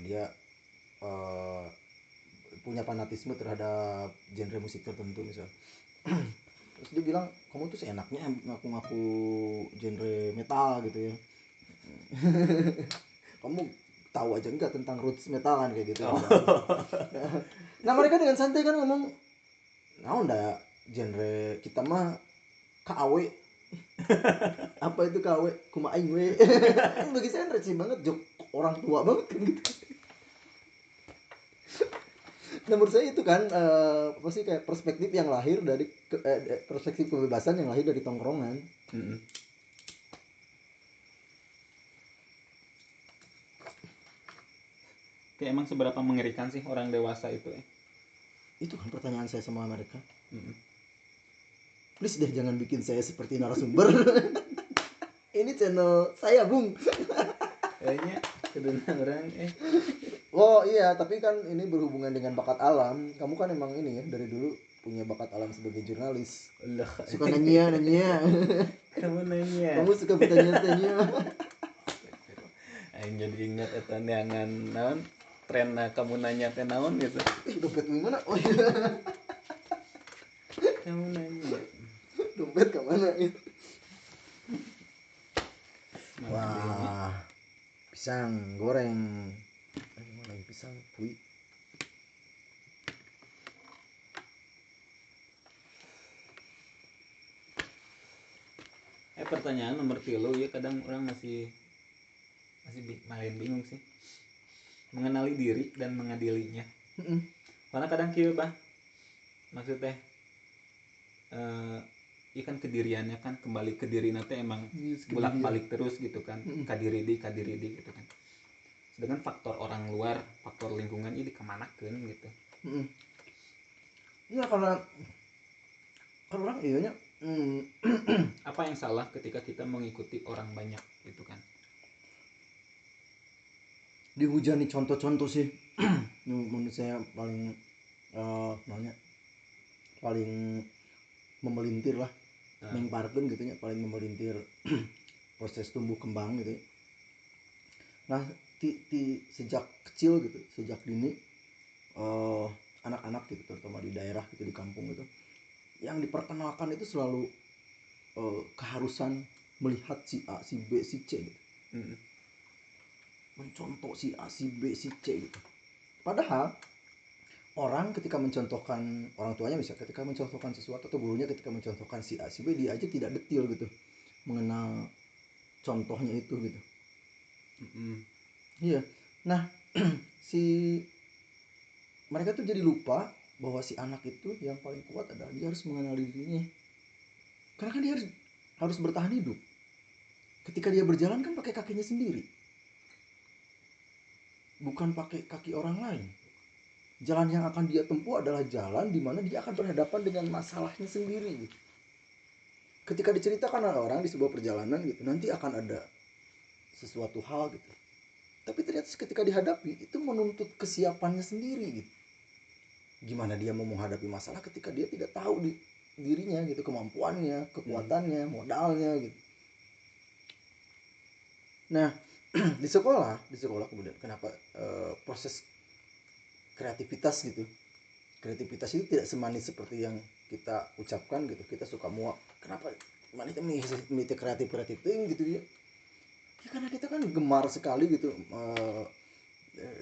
Speaker 2: dia punya fanatisme terhadap genre musik tertentu misal. Terus dia bilang kamu tuh seenaknya ngaku-ngaku genre metal gitu ya. Kamu tahu aja enggak tentang roots metal kan kayak gitu. Nah mereka dengan santai kan ngomong nah udah genre kita mah KAW. Apa itu KAW? Kuma aing we. Bagi saya receh banget, jok orang tua banget kan gitu. Nah menurut saya itu kan apa sih kayak perspektif yang lahir dari perspektif kebebasan yang lahir dari tongkrongan.
Speaker 1: Kayak emang seberapa mengerikan sih orang dewasa itu?
Speaker 2: Itu kan pertanyaan saya sama mereka. Please deh jangan bikin saya seperti narasumber. Ini channel saya bung.
Speaker 1: Kayaknya kedengeran
Speaker 2: Oh iya, tapi kan ini berhubungan dengan bakat alam. Kamu kan emang ini ya dari dulu punya bakat alam sebagai jurnalis. Suka nanya.
Speaker 1: Kamu nanya.
Speaker 2: Kamu suka bertanya-tanya.
Speaker 1: Aing jadi ingat eta neangan naon tren kamu nanya teh naon gitu.
Speaker 2: Dompet gimana? Oh iya.
Speaker 1: Kamu nanya.
Speaker 2: Dompet Wah, pisang goreng. Mana yang pisang? Wih.
Speaker 1: Pertanyaan nomor 3 ya, kadang orang masih main bingung sih. Mengenali diri dan mengadilinya. Karena kadang kieu bah. Maksudnya ikan kediriannya kan kembali ke diri nanti emang bolak-balik terus gitu kan. Kadiri di gitu kan. Sedangkan faktor orang luar, faktor lingkungan ini kemanakeun gitu.
Speaker 2: Iya, karena orang iyanya
Speaker 1: apa yang salah ketika kita mengikuti orang banyak gitu kan.
Speaker 2: Dihujani contoh-contoh sih. Menurut saya paling paling memelintir lah, mengparkeun gitu nya, paling memelintir proses tumbuh kembang gitu. Nah, sejak kecil gitu, sejak dini anak-anak gitu, terutama di daerah gitu, di kampung gitu, yang diperkenalkan itu selalu keharusan melihat si A, si B, si C gitu. Mencontoh si A, si B, si C gitu. Padahal orang ketika mencontohkan, orang tuanya bisa ketika mencontohkan sesuatu, atau gurunya ketika mencontohkan si A, si B, dia aja tidak detail gitu mengenal contohnya itu gitu. Iya. Nah, si mereka tuh jadi lupa bahwa si anak itu yang paling kuat adalah dia harus mengenali dirinya. Karena kan dia harus bertahan hidup. Ketika dia berjalan kan pakai kakinya sendiri, bukan pakai kaki orang lain. Jalan yang akan dia tempuh adalah jalan di mana dia akan berhadapan dengan masalahnya sendiri. Ketika diceritakan oleh orang di sebuah perjalanan gitu, nanti akan ada sesuatu hal gitu. Tapi ternyata ketika dihadapi itu menuntut kesiapannya sendiri gitu. Gimana dia mau menghadapi masalah ketika dia tidak tahu dirinya gitu, kemampuannya, kekuatannya, modalnya gitu. Nah, di sekolah kemudian kenapa proses kreativitas gitu. Kreativitas itu tidak semanis seperti yang kita ucapkan gitu. Kita suka muak. Kenapa mana itu mite kreatif gitu ya? Ya karena kita kan gemar sekali gitu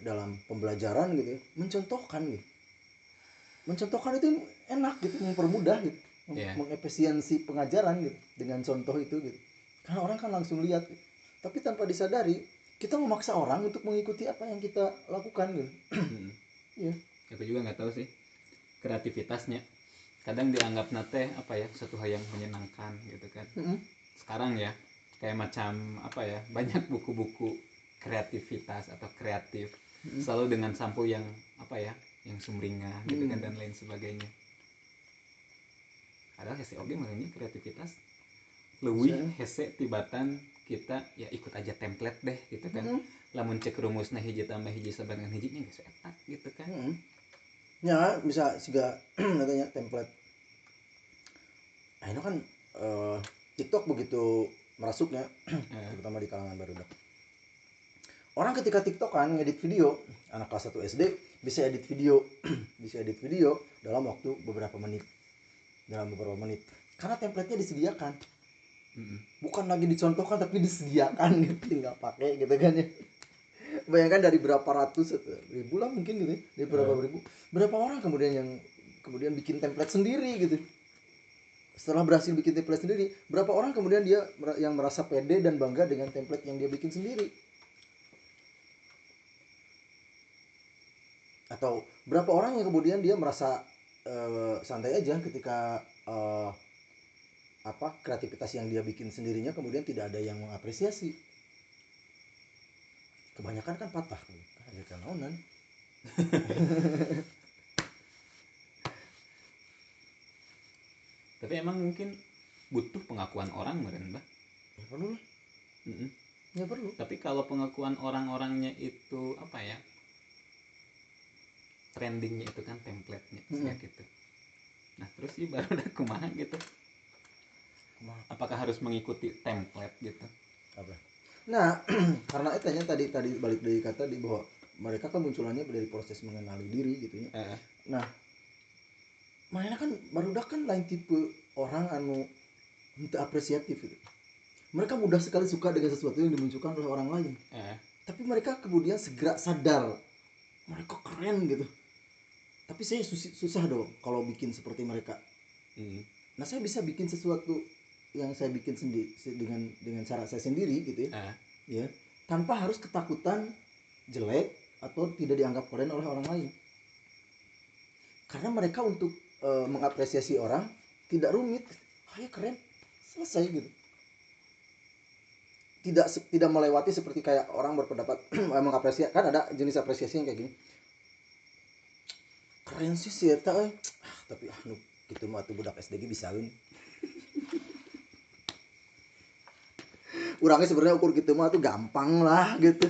Speaker 2: dalam pembelajaran gitu, mencontohkan gitu. Mencontohkan itu enak gitu, mempermudah gitu, mengefisiensi pengajaran gitu dengan contoh itu gitu. Karena orang kan langsung lihat gitu. Tapi tanpa disadari kita memaksa orang untuk mengikuti apa yang kita lakukan gitu.
Speaker 1: Iya. Aku juga nggak tahu sih kreativitasnya. Kadang dianggap nate apa ya, satu hal yang menyenangkan gitu kan. Sekarang ya kayak macam apa ya, banyak buku-buku kreativitas atau kreatif selalu dengan sampul yang apa ya, yang sumringah gitu kan dan lain sebagainya. Padahal hese oge makanya kreativitas leuwih hese tibatan kita ya ikut aja template deh gitu kan. Lamun cek rumusna hiji tambah hiji sabangan hijinya geus eta gitu kan.
Speaker 2: Ya bisa juga katanya template. Nah itu kan TikTok begitu merasuknya terutama di kalangan barudak. Orang ketika TikTokan ngedit video, anak kelas 1 SD bisa edit video bisa edit video dalam waktu beberapa menit, karena template-nya disediakan. Bukan lagi dicontohkan tapi disediakan, tinggal pakai gitu kan ya. Bayangkan dari berapa ratus ribu lah mungkin gitu, dari berapa ribu, berapa orang kemudian yang bikin template sendiri gitu. Setelah berhasil bikin template sendiri, berapa orang kemudian dia yang merasa pede dan bangga dengan template yang dia bikin sendiri. Atau berapa orang yang kemudian dia merasa santai aja ketika kreativitas yang dia bikin sendirinya kemudian tidak ada yang mengapresiasi. Kebanyakan kan patah ada kanonan.
Speaker 1: Tapi emang mungkin butuh pengakuan orang meren bah.
Speaker 2: Ya perlu lah. Ya perlu.
Speaker 1: Tapi kalau pengakuan orang-orangnya itu apa ya, trendingnya itu kan template-nya kayak gitu. Nah terus sih baru udah kumaha gitu. Apakah harus mengikuti template gitu?
Speaker 2: Apa? Nah karena etanya tadi balik dari kata di bahwa mereka kan munculannya dari proses mengenali diri gitu ya. Nah makanya kan barudak kan lain tipe orang anu apresiatif gitu. Mereka mudah sekali suka dengan sesuatu yang dimunculkan oleh orang lain. Tapi mereka kemudian segera sadar mereka keren gitu. Tapi saya susah dong kalau bikin seperti mereka. Nah, saya bisa bikin sesuatu yang saya bikin sendiri dengan cara saya sendiri gitu ya. Ya, tanpa harus ketakutan jelek atau tidak dianggap keren oleh orang lain. Karena mereka untuk mengapresiasi orang tidak rumit. Ya keren, selesai gitu. Tidak melewati seperti kayak orang berpendapat mengapresiasi, kan ada jenis apresiasi yang kayak gini. Keren sih si eta tapi nu kitu mah tuh budak SDG bisaeun. Urangnya sebenarnya ukur gitu mah tuh gampang lah gitu.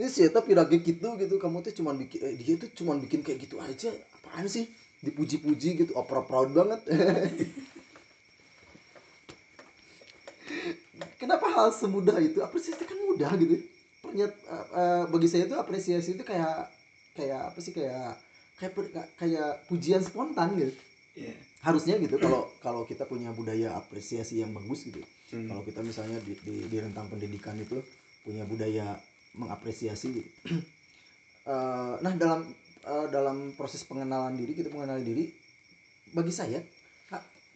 Speaker 2: Ini si eta pirage gitu kamu tuh cuman bikin dia tuh cuman bikin kayak gitu aja, apaan sih, dipuji-puji gitu, proud banget. Kenapa hal semudah itu? Apresiasi kan mudah gitu. Bagi saya itu apresiasi itu kayak apa sih, kayak pujian spontan gitu. Harusnya gitu kalau kita punya budaya apresiasi yang bagus gitu. Kalau kita misalnya di rentang pendidikan itu punya budaya mengapresiasi gitu. Nah, dalam proses pengenalan diri, kita mengenali diri, bagi saya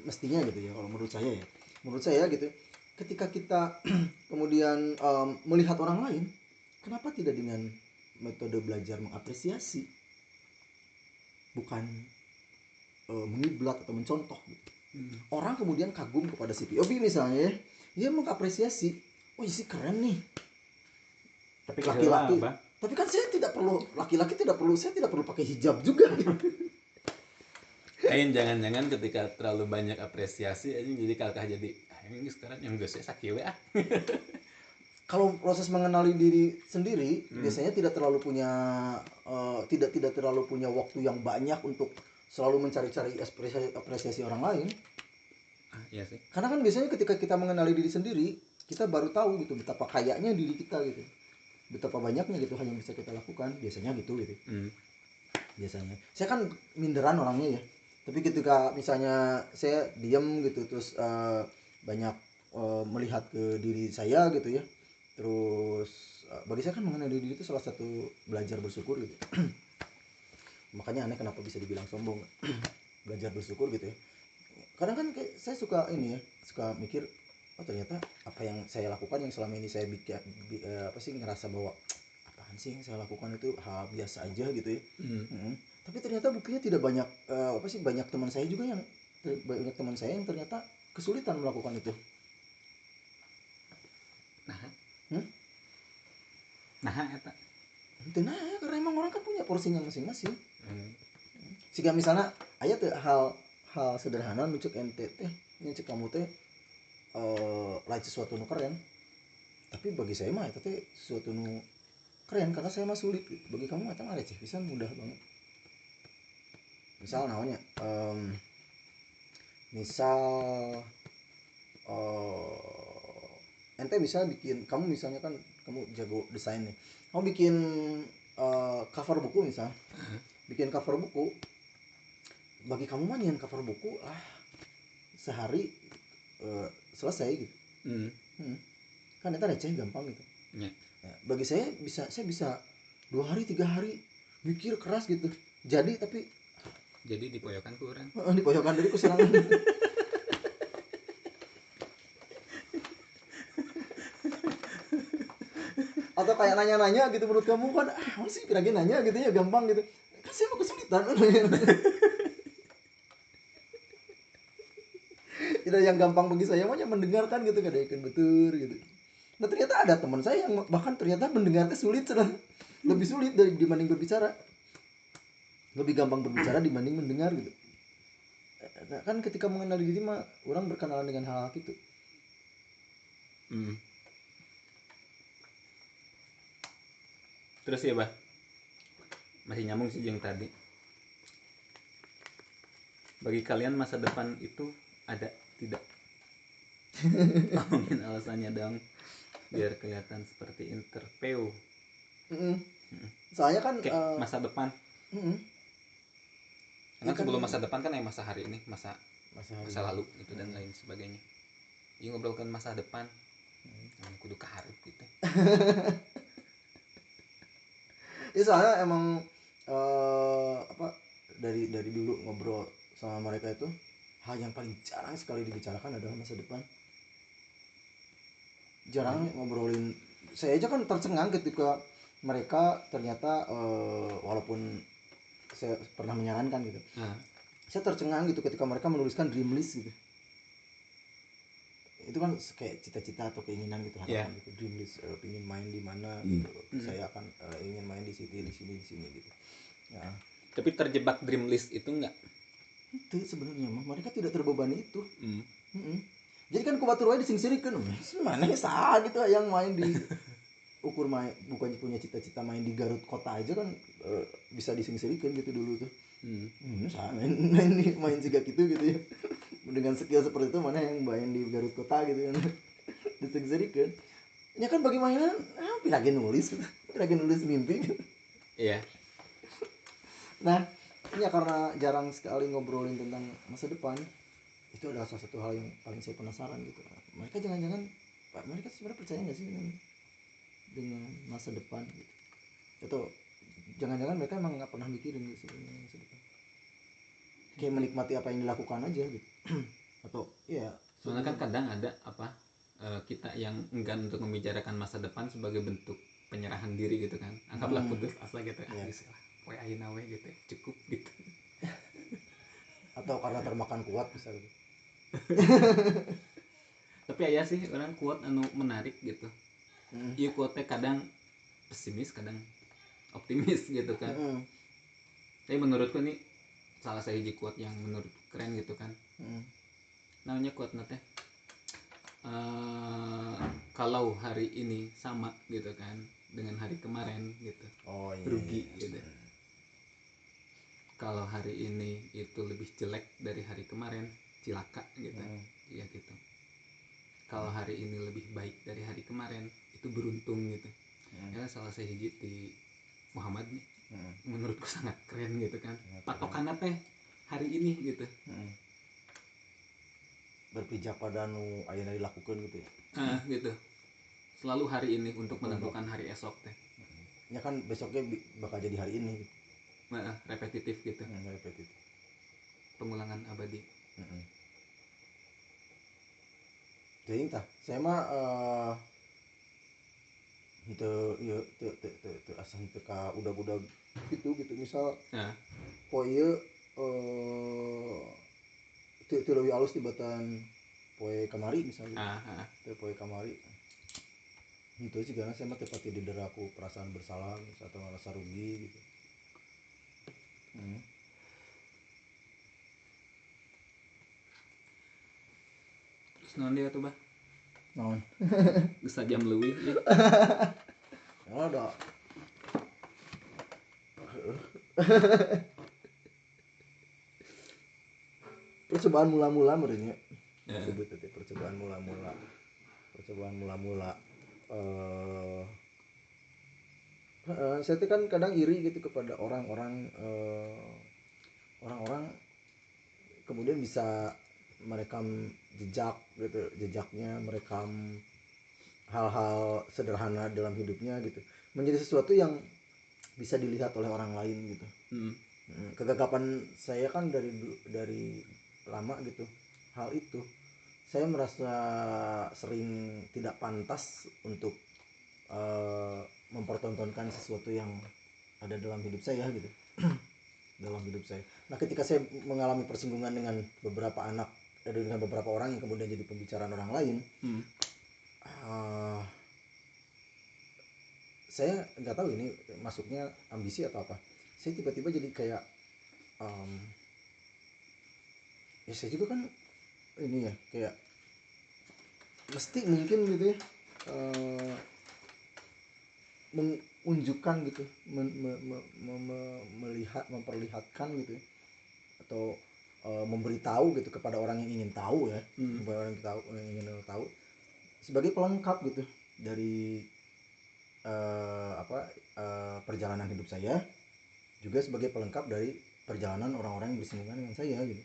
Speaker 2: mestinya gitu ya, kalau menurut saya gitu, ketika kita kemudian melihat orang lain, kenapa tidak dengan metode belajar mengapresiasi, bukan mengiblat atau mencontoh gitu. Orang kemudian kagum kepada si POV misalnya, dia mengapresiasi, oh isi keren nih,
Speaker 1: tapi
Speaker 2: laki-laki, tapi kan saya tidak perlu, laki-laki tidak perlu, saya tidak perlu pakai hijab juga.
Speaker 1: Jangan-jangan ketika terlalu banyak apresiasi aja jadi kalkah jadi ini sekarang yang gue sakit ya.
Speaker 2: Kalau proses mengenali diri sendiri biasanya tidak terlalu punya tidak terlalu punya waktu yang banyak untuk selalu mencari-cari apresiasi orang lain.
Speaker 1: Iya sih.
Speaker 2: Karena kan biasanya ketika kita mengenali diri sendiri, kita baru tahu gitu betapa kayanya diri kita gitu, betapa banyaknya gitu hal yang bisa kita lakukan, biasanya gitu. Biasanya saya kan minderan orangnya ya, tapi ketika misalnya saya diam gitu terus banyak melihat ke diri saya gitu ya, terus bagi saya kan mengenali diri itu salah satu belajar bersyukur gitu. Makanya aneh kenapa bisa dibilang sombong. Belajar bersyukur gitu ya. Kadang kan saya suka ini ya, suka mikir, oh ternyata apa yang saya lakukan yang selama ini saya bikin apa sih, ngerasa bahwa apaan sih yang saya lakukan itu hal biasa aja gitu ya. Tapi ternyata buktinya tidak banyak apa sih, banyak teman saya juga yang ternyata kesulitan melakukan itu.
Speaker 1: Eta.
Speaker 2: Nah, karena emang orang kan punya porsinya masing-masing. Jika misalnya aya tuh hal sederhana nucuk ente teh, nucuk kamu teh lain sesuatu nu keren. Tapi bagi saya mah itu teh sesuatu nu keren karena saya mah sulit. Bagi kamu eta mah receh pisan, mudah banget. Misal namanya misal ente bisa bikin, kamu misalnya kan kamu jago desain nih, kamu bikin cover buku misal, bikin cover buku, bagi kamu mah nyian cover buku sehari selesai gitu. Kan itu receh, gampang gitu. Bagi saya bisa 2 hari 3 hari mikir keras gitu, jadi
Speaker 1: dipoyokan ke orang.
Speaker 2: Dipoyokan dari kuserangan. Atau kayak nanya-nanya gitu, menurut kamu kan masih lagi nanya gitu ya, gampang gitu, kan saya mau kesulitan. Tidak, yang gampang bagi saya mah mendengarkan gitu, kadang betul gitu. Nah ternyata ada teman saya yang bahkan ternyata mendengarnya sulit, lebih sulit dibanding berbicara, lebih gampang berbicara dibanding mendengar gitu. Nah, kan ketika mengenali diri mah orang berkenalan dengan hal-hal gitu.
Speaker 1: Terus ya bah, masih nyambung sih yang tadi. Bagi kalian masa depan itu ada tidak? Ngomongin alasannya dong, biar kelihatan seperti interview.
Speaker 2: Soalnya kan
Speaker 1: kayak masa depan. Karena sebelum masa depan kan yang masa hari ini, masa
Speaker 2: hari
Speaker 1: lalu gitu dan lain sebagainya. Ini ngobrolkan masa depan, kudu keharap gitu.
Speaker 2: Ya soalnya emang dari dulu ngobrol sama mereka itu hal yang paling jarang sekali dibicarakan adalah masa depan. Jarang ngobrolin. Saya aja kan tercengang ketika mereka ternyata walaupun saya pernah menyarankan gitu, saya tercengang gitu ketika mereka menuliskan dream list gitu. Itu kan kayak cita-cita atau keinginan gitu, harapan gitu, dream list, ingin main di mana gitu. Saya akan ingin main di sini gitu ya.
Speaker 1: Tapi terjebak dream list itu enggak?
Speaker 2: Itu sebenarnya mah mereka tidak terbebani itu. Jadi kan kubatur wae dising-sirikeun mana sah gitu yang main di ukur main, bukan punya cita-cita main di Garut kota aja kan bisa dising-sirikeun gitu dulu tuh. Sah main juga gitu ya. Dengan skill seperti itu mana yang main di Garut kota gitu kan. Dising-sirikeun. Ya kan bagaimana lagi nulis mimpi gitu.
Speaker 1: Iya.
Speaker 2: Nah, ya karena jarang sekali ngobrolin tentang masa depan, itu adalah salah satu hal yang paling saya penasaran gitu. Mereka jangan-jangan mereka sebenarnya percaya nggak sih dengan masa depan gitu? Atau jangan-jangan mereka emang nggak pernah mikirin gitu sebenarnya masa depan, kayak menikmati apa yang dilakukan aja gitu. Atau ya
Speaker 1: soalnya kan kadang ada kita yang enggan untuk membicarakan masa depan sebagai bentuk penyerahan diri gitu kan, anggaplah putus asa gitu, poe ayeuna we gitu cukup gitu.
Speaker 2: Atau karena termakan kuat misalnya.
Speaker 1: Tapi aya sih orang quote anu menarik gitu. Ieu quote kadang pesimis kadang optimis gitu kan. Tapi menurutku nih salah satu quote yang menurut keren gitu kan. Namanya quote nate kalau hari ini sama gitu kan dengan hari kemarin gitu, rugi gitu. Kalau hari ini itu lebih jelek dari hari kemarin, cilaka gitu. Iya gitu. Kalau hari ini lebih baik dari hari kemarin, itu beruntung gitu. Ya salah satu hiji di Muhammad nih, menurutku sangat keren gitu kan. Patokanna teh hari ini gitu.
Speaker 2: Berpijak pada nu ayeuna dilakukan gitu ya.
Speaker 1: Gitu. Selalu hari ini untuk menentukan hari esok teh.
Speaker 2: Ya kan besoknya bakal jadi hari ini gitu.
Speaker 1: Repetitif gitu.
Speaker 2: Repetitif.
Speaker 1: Pengulangan abadi.
Speaker 2: Jadi entah, saya mah itu ya asal teka udah gitu misal poe ieu teu leuwih alus tibatan poe kamari misalnya. Teu poe kamari. Itu sih karena saya mah tepati didera ku perasaan bersalah atau merasa rugi gitu.
Speaker 1: Terus naon dia tuh bah?
Speaker 2: Naon?
Speaker 1: Bisa jam leuwih ya.
Speaker 2: Ada. Percobaan mula-mula merenya. Sebut itu percobaan mula-mula. Saya tuh kan kadang iri gitu kepada orang-orang kemudian bisa merekam jejaknya merekam hal-hal sederhana dalam hidupnya gitu menjadi sesuatu yang bisa dilihat oleh orang lain gitu. Kegagapan saya kan dari lama gitu hal itu. Saya merasa sering tidak pantas untuk mempertontonkan sesuatu yang ada dalam hidup saya gitu. Dalam hidup saya. Nah, ketika saya mengalami persinggungan dengan beberapa dengan beberapa orang yang kemudian jadi pembicaraan orang lain, saya nggak tahu ini masuknya ambisi atau apa. Saya tiba-tiba jadi kayak ya saya juga kan ini ya kayak mesti mungkin gitu ya menunjukkan gitu memperlihatkan gitu ya, atau memberitahu gitu kepada orang yang ingin tahu ya, kepada orang yang ingin tahu sebagai pelengkap gitu dari perjalanan hidup saya, juga sebagai pelengkap dari perjalanan orang-orang yang bersinggungan dengan saya gitu.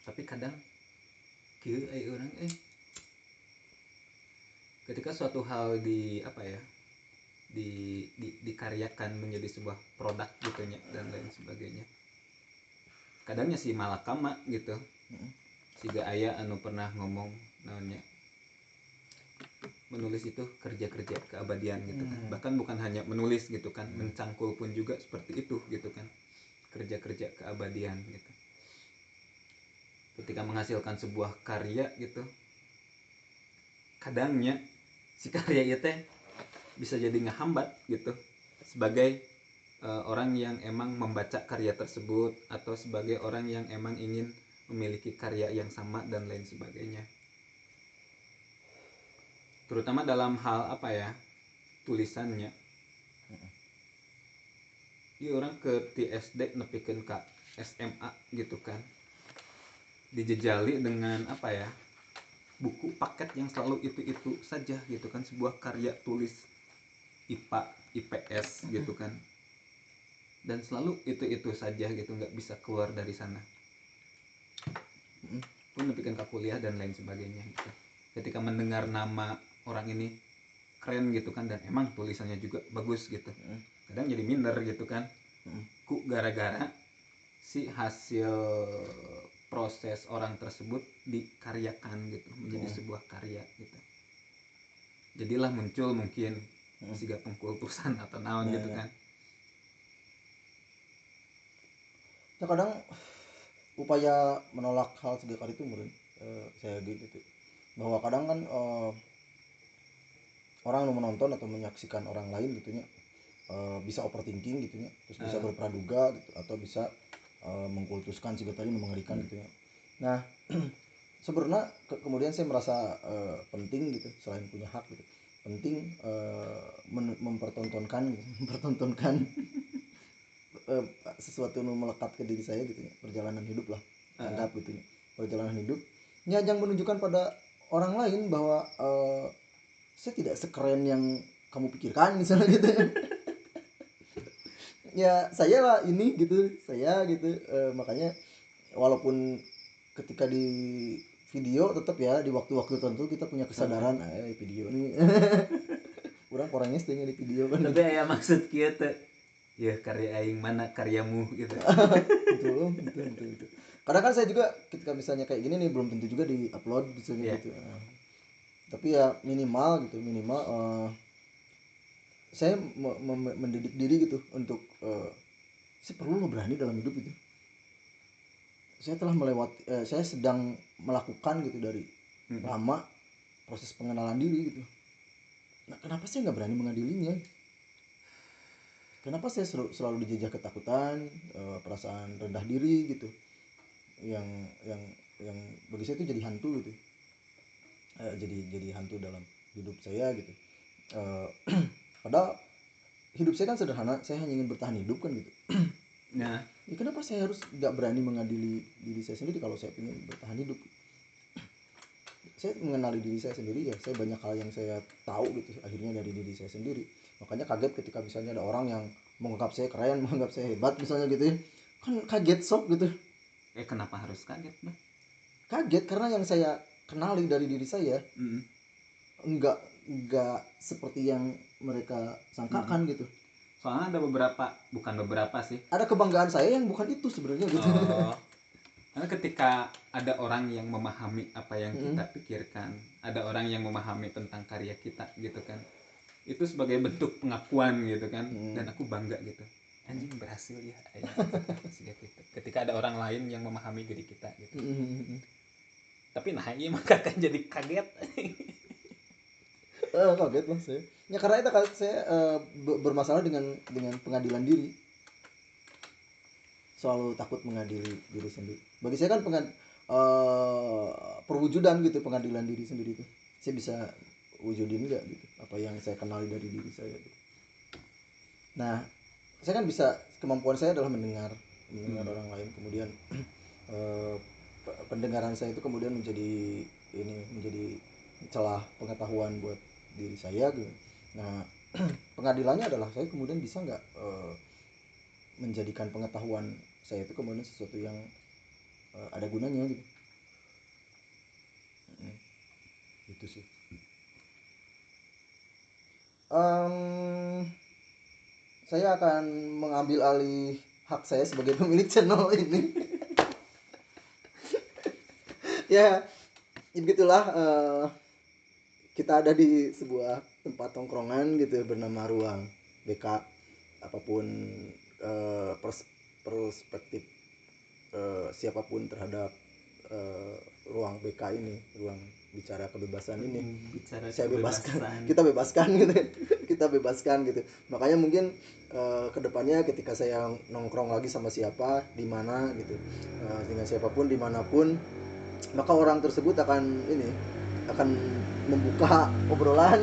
Speaker 1: Tapi kadang kieu orang ketika suatu hal di apa ya dikaryakan menjadi sebuah produk gitu nya dan lain sebagainya, kadangnya si malakama gitu. Siga aya anu pernah ngomong namanya menulis itu kerja-kerja keabadian gitu kan. Bahkan bukan hanya menulis gitu kan, mencangkul pun juga seperti itu gitu kan, kerja-kerja keabadian gitu. Ketika menghasilkan sebuah karya gitu, kadangnya si karya itu bisa jadi ngehambat gitu sebagai orang yang emang membaca karya tersebut, atau sebagai orang yang emang ingin memiliki karya yang sama dan lain sebagainya. Terutama dalam hal apa ya, tulisannya. Ini orang ke TSD nepikeun ka SMA gitu kan, dijejali dengan apa ya, buku paket yang selalu itu saja gitu kan, sebuah karya tulis IPA IPS gitu kan, dan selalu itu saja gitu, nggak bisa keluar dari sana. Pun nepikeun ka kuliah dan lain sebagainya gitu. Ketika mendengar nama orang ini keren gitu kan, dan emang tulisannya juga bagus gitu, kadang jadi minder gitu kan, ku gara-gara si hasil proses orang tersebut dikaryakan gitu menjadi sebuah karya gitu. Jadilah muncul mungkin siga pengkultusan atau naon gitu kan.
Speaker 2: Ya kadang upaya menolak hal segala itu meureun saya gitu bahwa kadang kan orang yang menonton atau menyaksikan orang lain gitunya bisa overthinking gitunya, terus bisa berpraduga gitu, atau bisa mengkultuskan si tadi mengerikan gitu ya. Nah sebenarnya kemudian saya merasa penting gitu, selain punya hak gitu, penting mempertontonkan gitu, mempertontonkan sesuatu yang melekat ke diri saya gitu ya, perjalanan hidup lah anggap gitu ya, perjalanan hidup ini ajang menunjukkan pada orang lain bahwa saya tidak sekeren yang kamu pikirkan misalnya gitu. Ya saya lah ini gitu, saya gitu makanya walaupun ketika di video tetap ya di waktu-waktu tertentu kita punya kesadaran video ini kurang orangnya setengah di video kan.
Speaker 1: Tapi aya maksud kieu teh, ya karya aing mana karyamu gitu.
Speaker 2: betul. Kadang kan saya juga ketika misalnya kayak gini nih belum tentu juga di upload misalnya gitu. Tapi ya minimal gitu, saya mendidik diri gitu untuk saya perlu lo berani dalam hidup itu. Saya telah melewati saya sedang melakukan gitu dari lama proses pengenalan diri gitu. Nah kenapa saya nggak berani mengadilinya? Kenapa saya selalu dijajah ketakutan, perasaan rendah diri gitu, yang bagi saya itu jadi hantu gitu, jadi hantu dalam hidup saya gitu. Padahal hidup saya kan sederhana, saya hanya ingin bertahan hidup kan gitu.
Speaker 1: Nah,
Speaker 2: ya kenapa saya harus nggak berani mengadili diri saya sendiri kalau saya ingin bertahan hidup? Saya mengenali diri saya sendiri ya, saya banyak hal yang saya tahu gitu akhirnya dari diri saya sendiri. Makanya kaget ketika misalnya ada orang yang menganggap saya keren, menganggap saya hebat misalnya gitu ya, kan kaget shock gitu.
Speaker 1: Kenapa harus kaget Bang?
Speaker 2: Kaget karena yang saya kenali dari diri saya enggak seperti yang mereka sangkakan gitu.
Speaker 1: Soalnya ada bukan beberapa sih,
Speaker 2: Ada kebanggaan saya yang bukan itu sebenarnya gitu.
Speaker 1: karena ketika ada orang yang memahami apa yang kita pikirkan, ada orang yang memahami tentang karya kita gitu kan, itu sebagai bentuk pengakuan gitu kan, dan aku bangga gitu, anjing berhasil ya gitu. Ketika ada orang lain yang memahami diri kita gitu. Tapi nah ini maka akan jadi kaget.
Speaker 2: Kaget lah saya ya, karena itu saya bermasalah dengan pengadilan diri, selalu takut mengadili diri sendiri. Bagi saya kan perwujudan gitu pengadilan diri sendiri itu. Saya bisa wujudin enggak gitu apa yang saya kenali dari diri saya gitu. Nah, saya kan bisa, kemampuan saya adalah mendengar orang lain, kemudian pendengaran saya itu kemudian menjadi celah pengetahuan buat diri saya gitu. Nah, pengadilannya adalah saya kemudian bisa nggak menjadikan pengetahuan saya itu kemudian sesuatu yang ada gunanya gitu. Itu sih. Saya akan mengambil alih hak saya sebagai pemilik channel ini. Ya begitulah, kita ada di sebuah tempat tongkrongan gitu bernama Ruang BK. Apapun perspektif siapapun terhadap ruang BK ini, ruang bicara kebebasan ini,
Speaker 1: bicara
Speaker 2: saya bebaskan,
Speaker 1: kebebasan.
Speaker 2: kita bebaskan gitu. Kita bebaskan gitu. Makanya mungkin kedepannya ketika saya nongkrong lagi sama siapa di mana gitu, dengan siapapun dimanapun, maka orang tersebut akan membuka obrolan.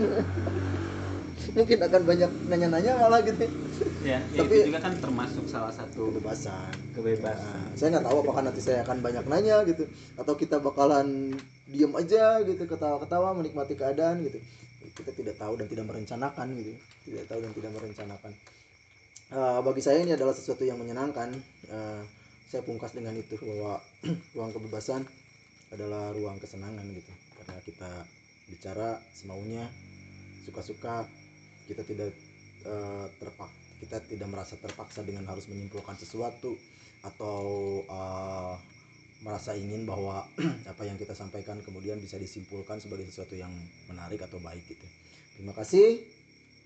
Speaker 2: Mungkin akan banyak nanya-nanya malah gitu.
Speaker 1: Ya,
Speaker 2: Tapi
Speaker 1: itu juga kan termasuk salah satu
Speaker 2: kebebasan.
Speaker 1: kebebasan.
Speaker 2: Saya nggak tahu apakah nanti saya akan banyak nanya gitu, atau kita bakalan diem aja gitu, ketawa-ketawa menikmati keadaan gitu. Kita tidak tahu dan tidak merencanakan gitu. Tidak tahu dan tidak merencanakan. Bagi saya ini adalah sesuatu yang menyenangkan. Saya pungkas dengan itu bahwa ruang kebebasan adalah ruang kesenangan gitu, karena kita bicara semaunya, suka-suka. Kita tidak kita tidak merasa terpaksa dengan harus menyimpulkan sesuatu atau merasa ingin bahwa apa yang kita sampaikan kemudian bisa disimpulkan sebagai sesuatu yang menarik atau baik gitu. Terima kasih.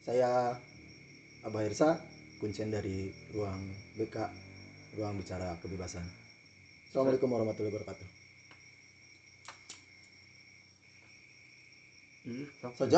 Speaker 2: Saya Abah Irsa, kuncen dari Ruang BK, Ruang Bicara Kebebasan. Assalamualaikum warahmatullahi wabarakatuh. Sejam